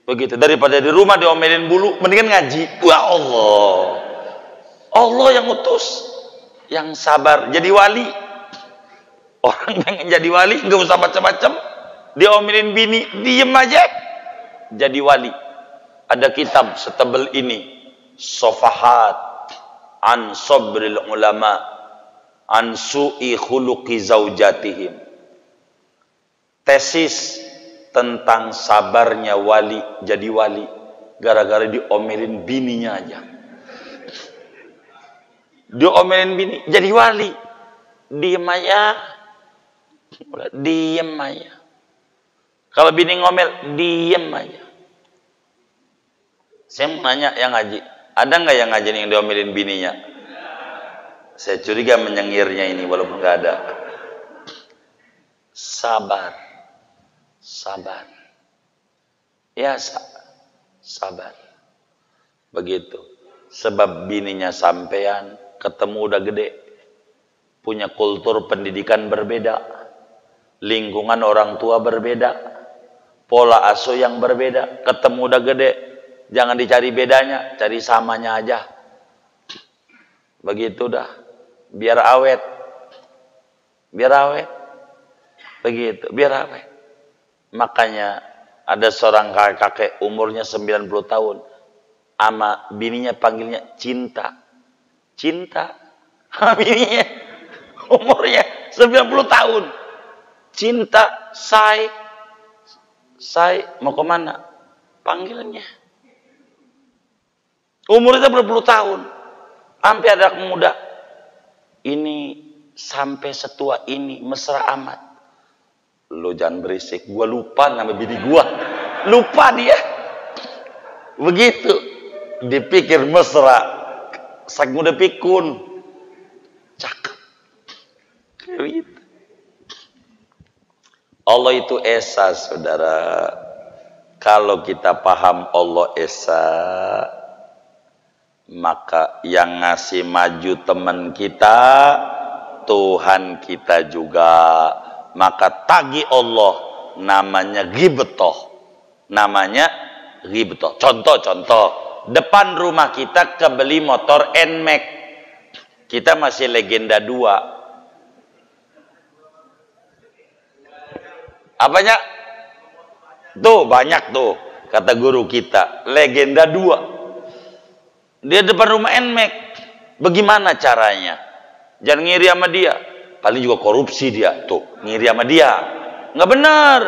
Begitu. Daripada di rumah diomelin bulu, mendingan ngaji. Wah Allah. Allah yang utus. Yang sabar. Jadi wali. Orang pengen jadi wali, nggak usah macam-macam. Diomelin bini, diem aja. Jadi wali. Ada kitab setebel ini. Sofahat an sabril ulama an su'i khuluqi zaujatihim. Tesis tentang sabarnya wali jadi wali gara-gara diomelin bininya aja. Diomelin bini jadi wali. Diem aja. Diem aja. Kalau bini ngomel, diem aja. Saya mau nanya yang ngaji, ada nggak yang ngaji yang diomelin bininya? Saya curiga menyengirnya ini walaupun nggak ada. Sabar, sabar, ya sabar. Begitu. Sebab bininya sampean ketemu udah gede, punya kultur pendidikan berbeda, lingkungan orang tua berbeda, pola asuh yang berbeda. Ketemu udah gede, jangan dicari bedanya, cari samanya aja. Begitu dah. Biar awet, begitu, biar awet. Makanya ada seorang kakek umurnya 90 tahun, ama bininya panggilnya cinta, bininya umurnya 90 tahun, cinta, say, mau kemana? Panggilnya. Umurnya berpuluh tahun, sampai ada muda. Ini sampai setua ini mesra amat. Lo jangan berisik, gua lupa nama bini gua. Lupa dia. Begitu. Dipikir mesra. Sak muda pikun. Cakep. Gitu. Allah itu esa, saudara. Kalau kita paham Allah esa, maka yang ngasih maju teman kita Tuhan kita juga. Maka tagi Allah namanya ghibtoh. Contoh depan rumah kita kebeli motor NMAX, kita masih legenda 2. Apanya? Tuh banyak tuh kata guru kita, legenda 2. Dia depan rumah NMAX. Bagaimana caranya? Jangan ngiri sama dia. Paling juga korupsi dia. Tuh, ngiri sama dia. Nggak benar.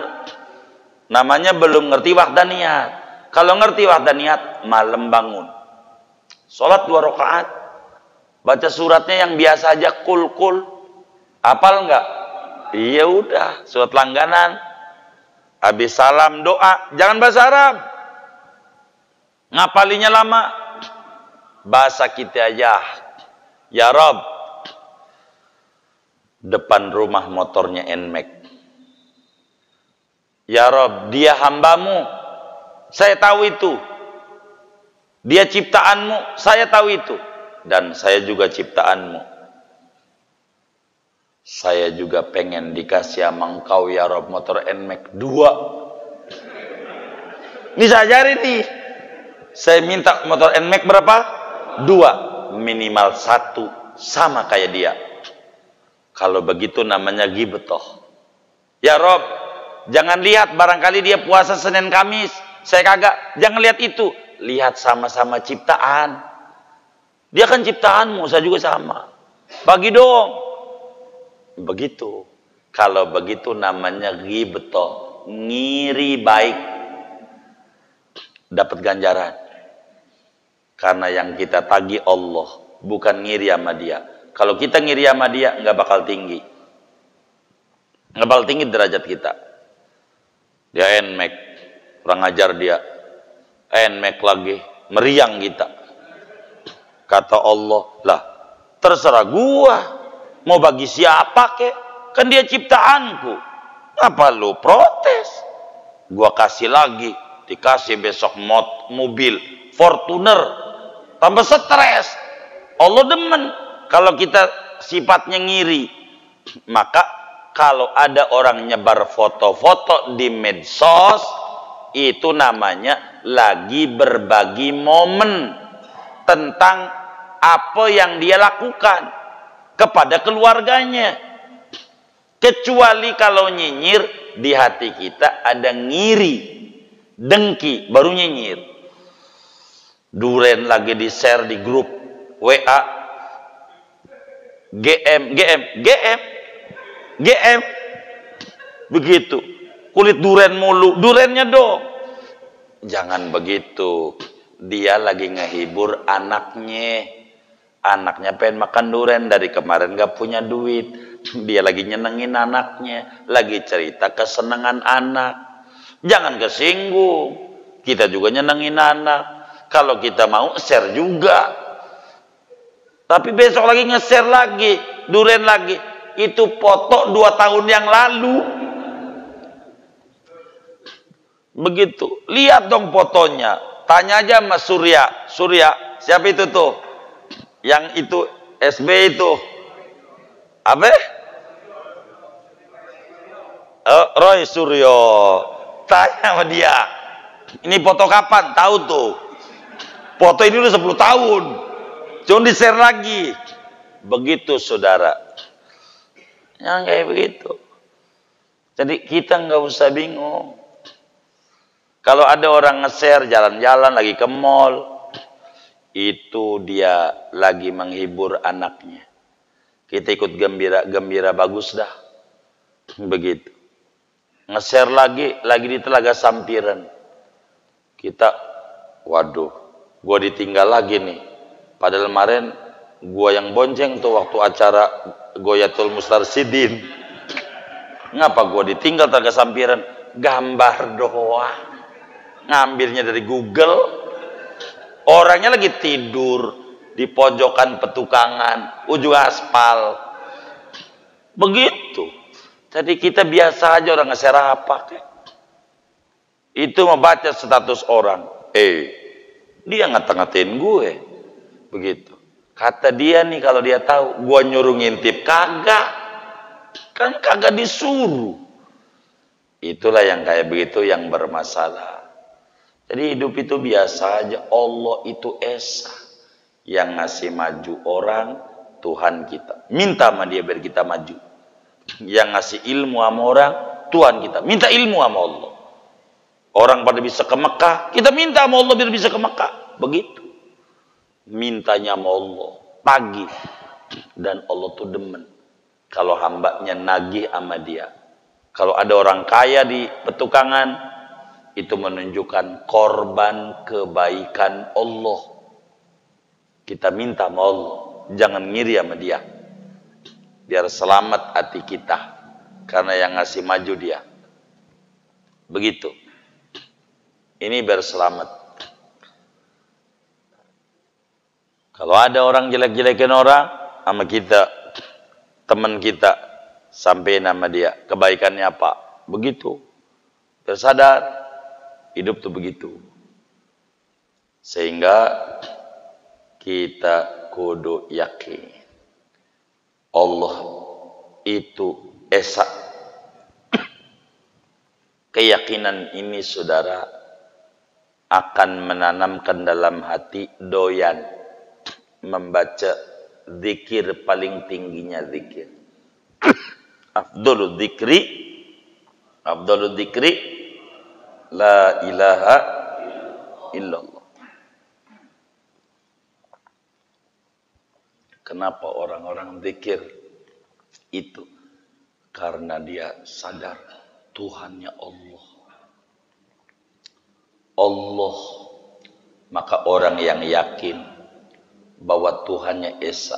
Namanya belum ngerti wahdaniyat. Kalau ngerti wahdaniyat, malam bangun. Sholat 2 rakaat. Baca suratnya yang biasa aja, kul. Hafal nggak? Iya udah, surat langganan. Habis salam doa, jangan bahasa Arab. Ngapalinya lama. Bahasa kita aja. Ya Rob, depan rumah motornya Nmax. Ya Rob, dia hambamu. Saya tahu itu. Dia ciptaanmu. Saya tahu itu. Dan saya juga ciptaanmu. Saya juga pengen dikasih sama engkau ya Rob motor Nmax 2. Ini saya ajarin nih. Saya minta motor Nmax berapa? 2. Minimal 1 sama kayak dia. Kalau begitu namanya ghibtoh. Ya Rob, jangan lihat barangkali dia puasa Senin Kamis. Saya kagak. Jangan lihat itu. Lihat sama-sama ciptaan. Dia kan ciptaanmu, saya juga sama. Bagi dong. Begitu. Kalau begitu namanya ghibtoh. Ngiri baik. Dapat ganjaran. Karena yang kita tagih Allah. Bukan ngiri sama dia. Kalau kita ngiri sama dia, nggak bakal tinggi. Nggak bakal tinggi derajat kita. Dia Nmax. Kurang ajar dia. Nmax lagi. Meriang kita. Kata Allah. Lah, terserah gua. Mau bagi siapa kek? Kan dia ciptaanku. Apa lu protes? Gua kasih lagi. Dikasih besok mobil Fortuner. Tambah stres. Allah demen. Kalau kita sifatnya ngiri. Maka kalau ada orang nyebar foto-foto di medsos. Itu namanya lagi berbagi momen. Tentang apa yang dia lakukan. Kepada keluarganya. Kecuali kalau nyinyir. Di hati kita ada ngiri. Dengki. Baru nyinyir. Duren lagi di share di grup WA. GM. Begitu. Kulit duren mulu. Durennya dong. Jangan begitu. Dia lagi ngehibur anaknya. Anaknya pengen makan duren. Dari kemarin gak punya duit. Dia lagi nyenengin anaknya. Lagi cerita kesenangan anak. Jangan kesinggung. Kita juga nyenengin anak. Kalau kita mau share juga. Tapi besok lagi nge-share lagi. Duren lagi. Itu foto 2 tahun yang lalu. Begitu. Lihat dong fotonya. Tanya aja sama Surya. Surya, siapa itu tuh? Yang itu, SB itu. Apa? Roy Suryo. Tanya sama dia. Ini foto kapan? Tahu tuh. Foto ini udah 10 tahun. Jangan di-share lagi. Begitu saudara. Yang kayak begitu. Jadi kita nggak usah bingung. Kalau ada orang nge-share jalan-jalan lagi ke mall. Itu dia lagi menghibur anaknya. Kita ikut gembira bagus dah. Begitu. Nge-share lagi di Telaga Sampiran. Kita, waduh, gua ditinggal lagi nih. Padahal kemarin gua yang bonceng tuh waktu acara Goyatul Mustarsidin. Ngapa gua ditinggal Telaga Sampiran? Gambar doang. Ngambilnya dari Google. Orangnya lagi tidur di pojokan petukangan, ujung aspal. Begitu. Jadi kita biasa aja orang nge-share apa kek. Itu membaca status orang. Dia ngata-ngatain gue. Begitu. Kata dia nih kalau dia tahu, gue nyuruh ngintip. Kagak. Kan kagak disuruh. Itulah yang kayak begitu yang bermasalah. Jadi hidup itu biasa aja. Allah itu esa. Yang ngasih maju orang, Tuhan kita. Minta sama dia biar kita maju. Yang ngasih ilmu sama orang, Tuhan kita. Minta ilmu sama Allah. Orang pada bisa ke Mekah, kita minta sama Allah biar bisa ke Mekah. Begitu. Mintanya sama Allah. Pagi. Dan Allah tuh demen. Kalau hambanya nagih sama dia. Kalau ada orang kaya di petukangan, itu menunjukkan korban kebaikan Allah. Kita minta sama Allah. Jangan ngiri sama dia. Biar selamat hati kita. karena yang ngasih maju dia. Begitu. Ini biar selamat. Kalau ada orang jelek-jelekin orang sama kita, teman kita, sampai nama dia, kebaikannya apa? Begitu. Biar sadar, hidup tuh begitu. Sehingga kita kudu yakin Allah itu esa. Keyakinan ini saudara akan menanamkan dalam hati doyan membaca zikir paling tingginya zikir. Afdhalul dzikri la ilaha illallah. Kenapa orang-orang zikir itu? Karena dia sadar Tuhannya Allah. Allah. Maka orang yang yakin bahwa Tuhannya Esa,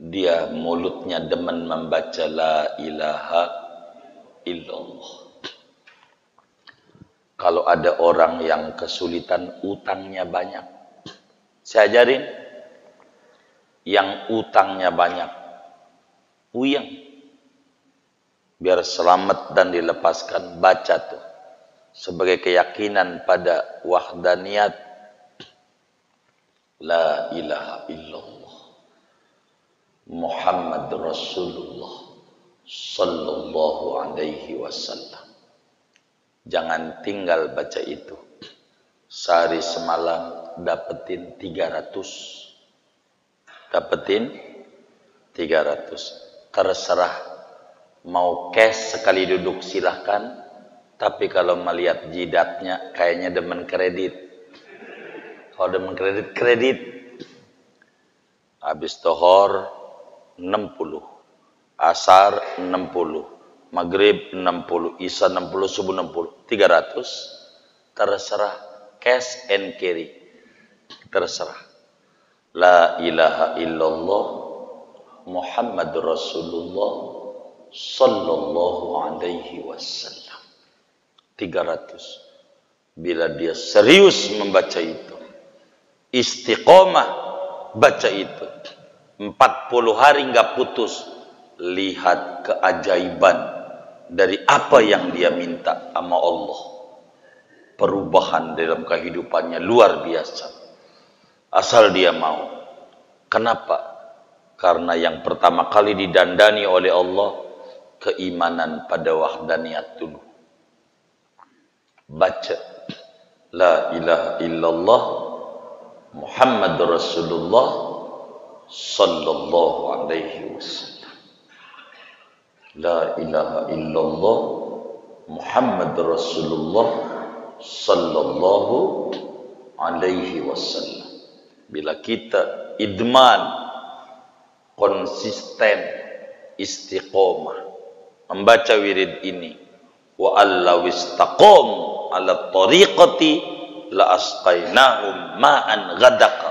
dia mulutnya demen membaca la ilaha illallah. Kalau ada orang yang kesulitan, utangnya banyak, saya ajarin, yang utangnya banyak, puyeng, biar selamat dan dilepaskan, baca tuh sebagai keyakinan pada wahdaniyat la ilaha illallah Muhammad Rasulullah sallallahu alaihi wasallam. Jangan tinggal baca itu. Sehari semalam dapetin 300. Dapetin 300. Terserah. Mau cash sekali duduk silahkan. Tapi kalau melihat jidatnya kayaknya demen kredit. Kalau demen kredit, kredit. Habis tohor 60. Asar 60. Maghrib 60, Isya 60, subuh 60, 300. Terserah, cash and carry. Terserah. La ilaha illallah Muhammad Rasulullah sallallahu alaihi wasallam. 300. Bila dia serius membaca itu, istiqomah baca itu, 40 hari nggak putus, lihat keajaiban dari apa yang dia minta sama Allah. Perubahan dalam kehidupannya luar biasa. Asal dia mau. Kenapa? Karena yang pertama kali didandani oleh Allah, keimanan pada wahdaniyat dulu. Baca la ilaha illallah Muhammad Rasulullah sallallahu alaihi wasallam. La ilaha illallah Muhammad Rasulullah sallallahu alaihi wasallam. Bila kita idman, konsisten, istiqomah membaca wirid ini, wa allaw istaqamu ala tariqati la asqainahum ma'an ghadaqa.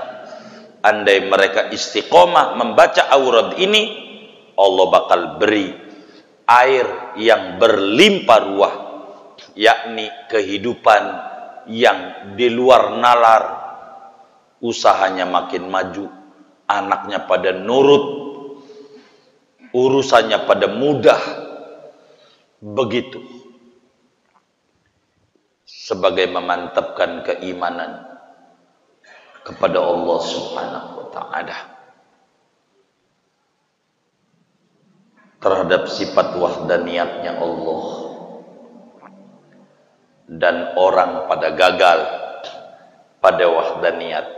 Andai mereka istiqomah membaca aurad ini, Allah bakal beri air yang berlimpah ruah, yakni kehidupan yang di luar nalar. Usahanya makin maju, anaknya pada nurut, urusannya pada mudah. Begitu. Sebagai memantapkan keimanan kepada Allah Subhanahu wa ta'ala terhadap sifat wahdaniyatnya Allah. Dan orang pada gagal pada wahdaniyat.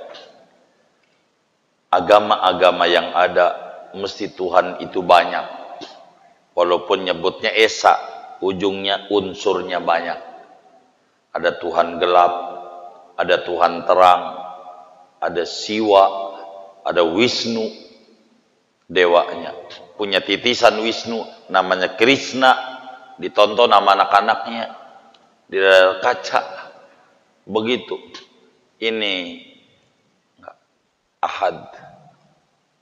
Agama-agama yang ada mesti Tuhan itu banyak. Walaupun nyebutnya Esa, ujungnya unsurnya banyak. Ada Tuhan gelap, ada Tuhan terang, ada Siwa, ada Wisnu, dewanya. Punya titisan Wisnu, namanya Krishna, ditonton sama anak-anaknya di layar kaca. Begitu. Ini Ahad,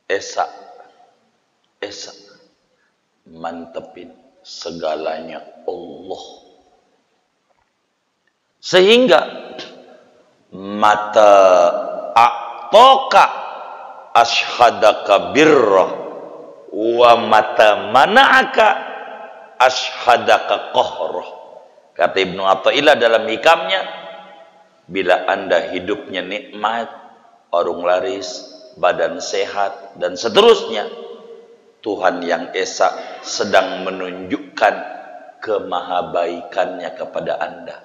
Esa, mantepin segalanya Allah. Sehingga mata a'toka ashadaka birrah wa mata mana'aka ashadaka qahrah. Kata Ibnu Athaillah dalam hikamnya, bila Anda hidupnya nikmat, warung laris, badan sehat, dan seterusnya, Tuhan yang Esa sedang menunjukkan kemahabaikannya kepada Anda.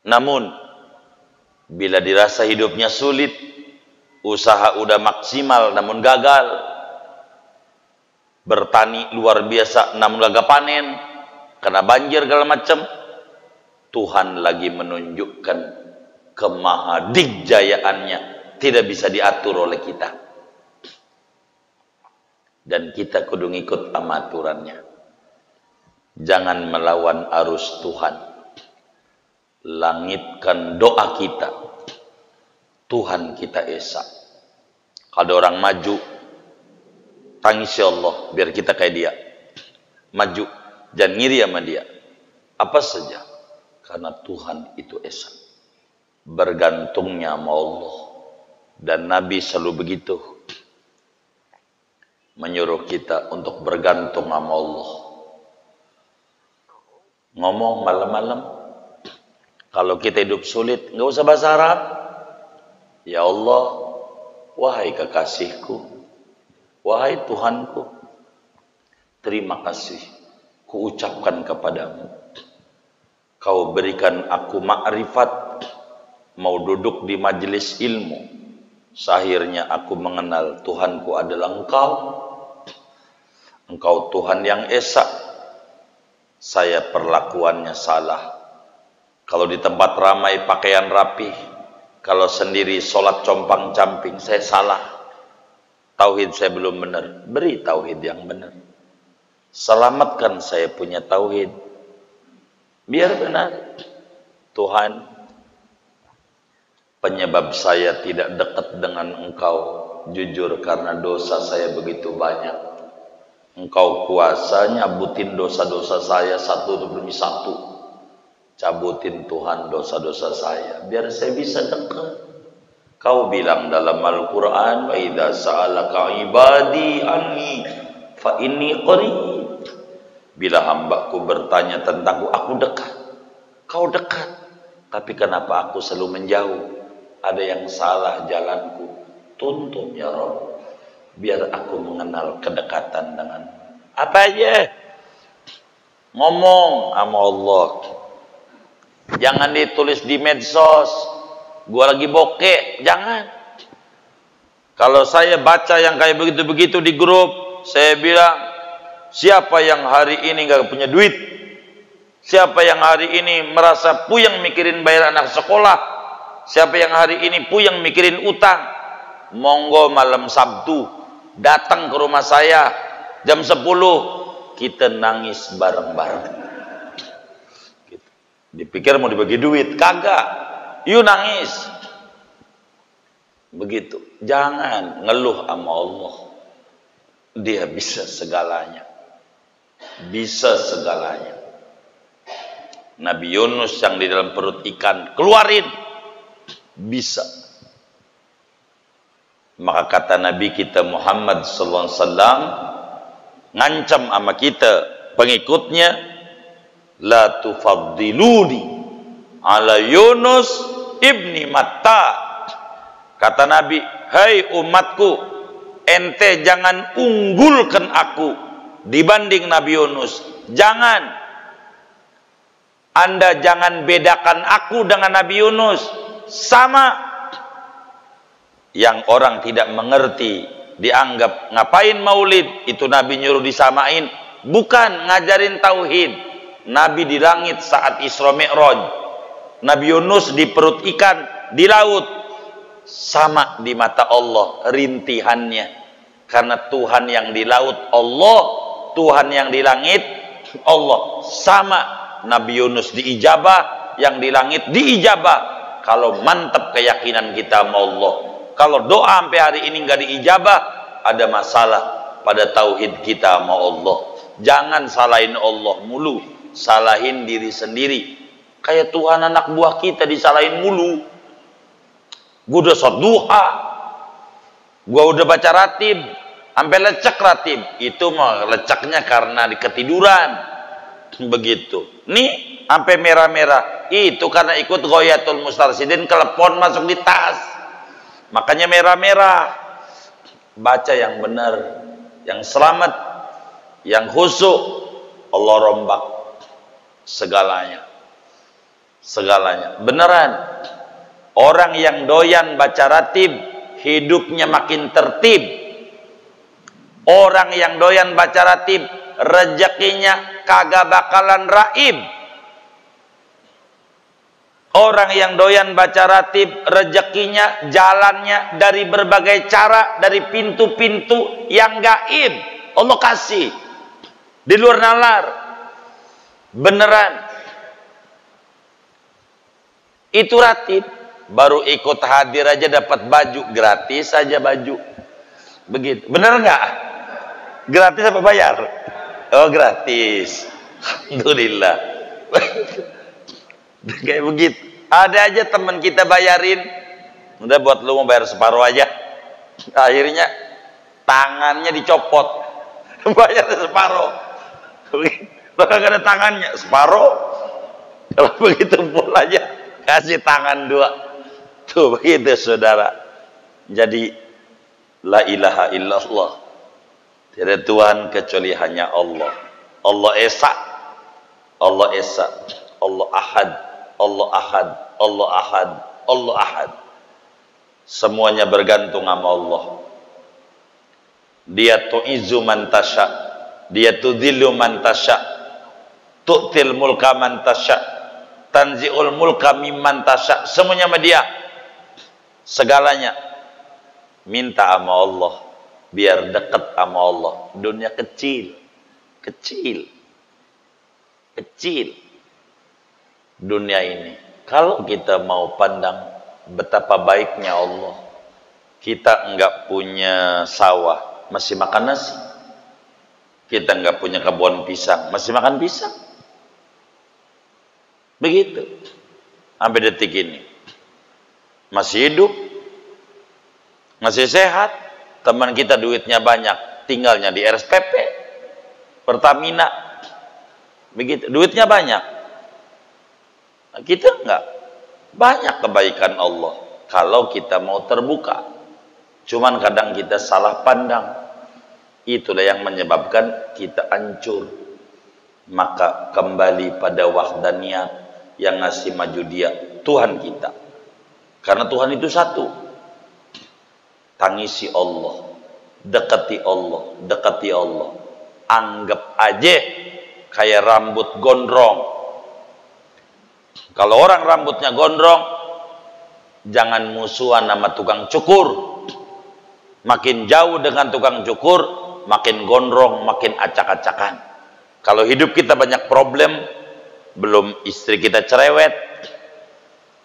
Namun, bila dirasa hidupnya sulit, usaha udah maksimal namun gagal, bertani luar biasa namun gagal panen, kena banjir segala macam, Tuhan lagi menunjukkan kemahadigjayaannya, tidak bisa diatur oleh kita. Dan kita kudu ngikut sama aturannya. Jangan melawan arus Tuhan. Langitkan doa kita. Tuhan kita Esa. Kalau orang maju, tangisi Allah biar kita kayak dia. Maju, jangan ngiri sama dia. Apa saja, karena Tuhan itu Esa. Bergantungnya sama Allah. Dan Nabi selalu begitu, menyuruh kita untuk bergantung sama Allah. Ngomong malam-malam, kalau kita hidup sulit, nggak usah bahasa Arab. Ya Allah, wahai kekasihku, wahai Tuhanku, terima kasih kuucapkan kepadamu. Kau berikan aku makrifat, mau duduk di majelis ilmu. Sahirnya aku mengenal Tuhanku adalah Engkau. Engkau Tuhan yang Esa. Saya perlakuannya salah. Kalau di tempat ramai pakaian rapi, kalau sendiri sholat compang-camping, saya salah. Tauhid saya belum benar. Beri tauhid yang benar. Selamatkan saya punya tauhid. Biar benar. Tuhan, penyebab saya tidak dekat dengan Engkau jujur karena dosa saya begitu banyak. Engkau kuasa nyabutin dosa-dosa saya satu demi satu. Cabutin Tuhan dosa-dosa saya biar saya bisa dekat. Kau bilang dalam Al-Quran, wa idza sa'alaka ibadi anni fa inni qarib. Bila hambaku bertanya tentangku, aku dekat. Kau dekat. Tapi kenapa aku selalu menjauh? Ada yang salah jalanku. Tuntun ya Rabb, biar aku mengenal kedekatan dengan apa aja. Ngomong sama Allah. Jangan ditulis di medsos, gua lagi bokeh. Jangan. Kalau saya baca yang kayak begitu-begitu di grup, saya bilang, siapa yang hari ini gak punya duit? Siapa yang hari ini merasa puyeng mikirin bayar anak sekolah? Siapa yang hari ini puyeng mikirin utang? Monggo malam Sabtu datang ke rumah saya jam 10, kita nangis bareng-bareng. Gitu. Dipikir mau dibagi duit, kagak. Yuk nangis. Begitu. Jangan ngeluh sama Allah. Dia bisa segalanya. Bisa segalanya. Nabi Yunus yang di dalam perut ikan, keluarin. Bisa. Maka kata Nabi kita Muhammad sallallahu alaihi wasallam, ngancam sama kita pengikutnya, la tufaddiluni ala Yunus ibni Matta. Kata Nabi, hai umatku, ente jangan unggulkan aku dibanding Nabi Yunus. Jangan. Anda jangan bedakan aku dengan Nabi Yunus. Sama. Yang orang tidak mengerti, dianggap ngapain maulid, itu Nabi nyuruh disamain. Bukan, ngajarin tauhid. Nabi di langit saat Isra Mi'raj, Nabi Yunus di perut ikan di laut. Sama di mata Allah rintihannya. Karena Tuhan yang di laut Allah, Tuhan yang di langit Allah. Sama. Nabi Yunus diijabah, yang di langit diijabah. Kalau mantap keyakinan kita sama Allah. Kalau doa sampai hari ini nggak diijabah, ada masalah. pada tauhid kita sama Allah. Jangan salahin Allah mulu, salahin diri sendiri. Kayak Tuhan anak buah kita disalahin mulu. Gue udah sholat duha, gue udah baca ratib, sampai lecek ratib. Itu mah leceknya karena ketiduran. Begitu. Nih sampai merah-merah. Itu karena ikut Ghoyatul Mustarsidin, telepon masuk di tas. Makanya merah-merah. Baca yang benar, yang selamat, yang khusyuk. Allah rombak segalanya. Segalanya. Beneran. Orang yang doyan baca ratib, hidupnya makin tertib. Orang yang doyan baca ratib, rezekinya kagak bakalan raib. Orang yang doyan baca ratib, rezekinya jalannya dari berbagai cara, dari pintu-pintu yang gaib. Allah kasih di luar nalar. Beneran. Itu ratib. Baru ikut hadir aja dapat baju gratis aja baju. Begitu. Bener nggak? Gratis apa bayar? Oh gratis. Alhamdulillah. Kayak begitu. Ada aja teman kita bayarin, udah buat lu mau bayar separuh aja. Akhirnya tangannya dicopot, bayar separuh. Bahkan ada tangannya separuh. Kalau begitu full aja, kasih tangan dua. Tuh begitu saudara. Jadi la ilaha illallah, tiada Tuhan kecuali hanya Allah. Allah Esa, Allah Esa, Allah Ahad, Allah Ahad, Allah Ahad, Allah Ahad. Semuanya bergantung sama Allah. Dia tu'izzu man tasya, dia tudhillu man tasya, tu'til mulka man tasya, tanzi'ul mulka mimman tasya. Semuanya sama dia. Segalanya minta sama Allah biar dekat sama Allah. Dunia kecil, kecil, kecil. Dunia ini, kalau kita mau pandang betapa baiknya Allah, kita enggak punya sawah, masih makan nasi. Kita enggak punya kebun pisang, masih makan pisang. Begitu. Sampai detik ini. Masih hidup, masih sehat. Teman kita duitnya banyak, tinggalnya di RSPP, Pertamina. Begitu, duitnya banyak. Kita enggak. Banyak kebaikan Allah kalau kita mau terbuka. Cuman kadang kita salah pandang. Itulah yang menyebabkan kita hancur. Maka kembali pada wahdaniyat, yang ngasih maju dia, Tuhan kita. Karena Tuhan itu satu. Tangisi Allah, dekati Allah, dekati Allah. Anggap aja kayak rambut gondrong. Kalau orang rambutnya gondrong, jangan musuhan sama tukang cukur. Makin jauh dengan tukang cukur, makin gondrong, makin acak-acakan. Kalau hidup kita banyak problem, belum istri kita cerewet,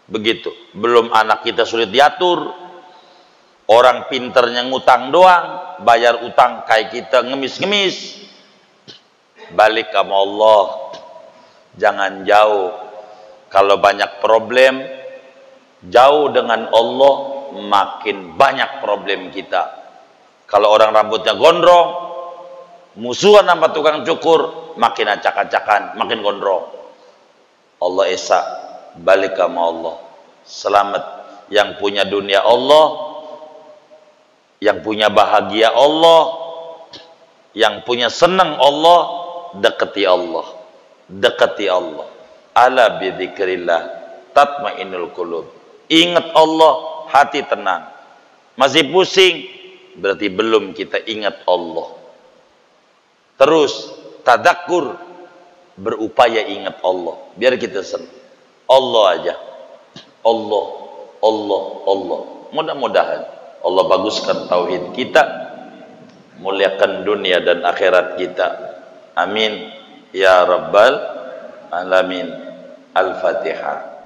begitu. Belum anak kita sulit diatur, orang pinternya ngutang doang, bayar utang kayak kita ngemis-ngemis. Balik sama Allah, jangan jauh. Kalau banyak problem, jauh dengan Allah, makin banyak problem kita. Kalau orang rambutnya gondrong, musuhan sama tukang cukur, makin acak-acakan, makin gondrong. Allah Esa, balik sama Allah. Selamat. Yang punya dunia Allah, yang punya bahagia Allah, yang punya senang Allah, dekati Allah. Dekati Allah. Ala bidzikrillah tatmainnul qulub. Ingat Allah, hati tenang. Masih pusing, berarti belum kita ingat Allah. Terus tadakkur, berupaya ingat Allah, biar kita senang. Allah aja. Allah, Allah, Allah. Mudah-mudahan Allah baguskan tauhid kita, muliakan dunia dan akhirat kita. Amin ya rabbal alamin. Al-Fatihah.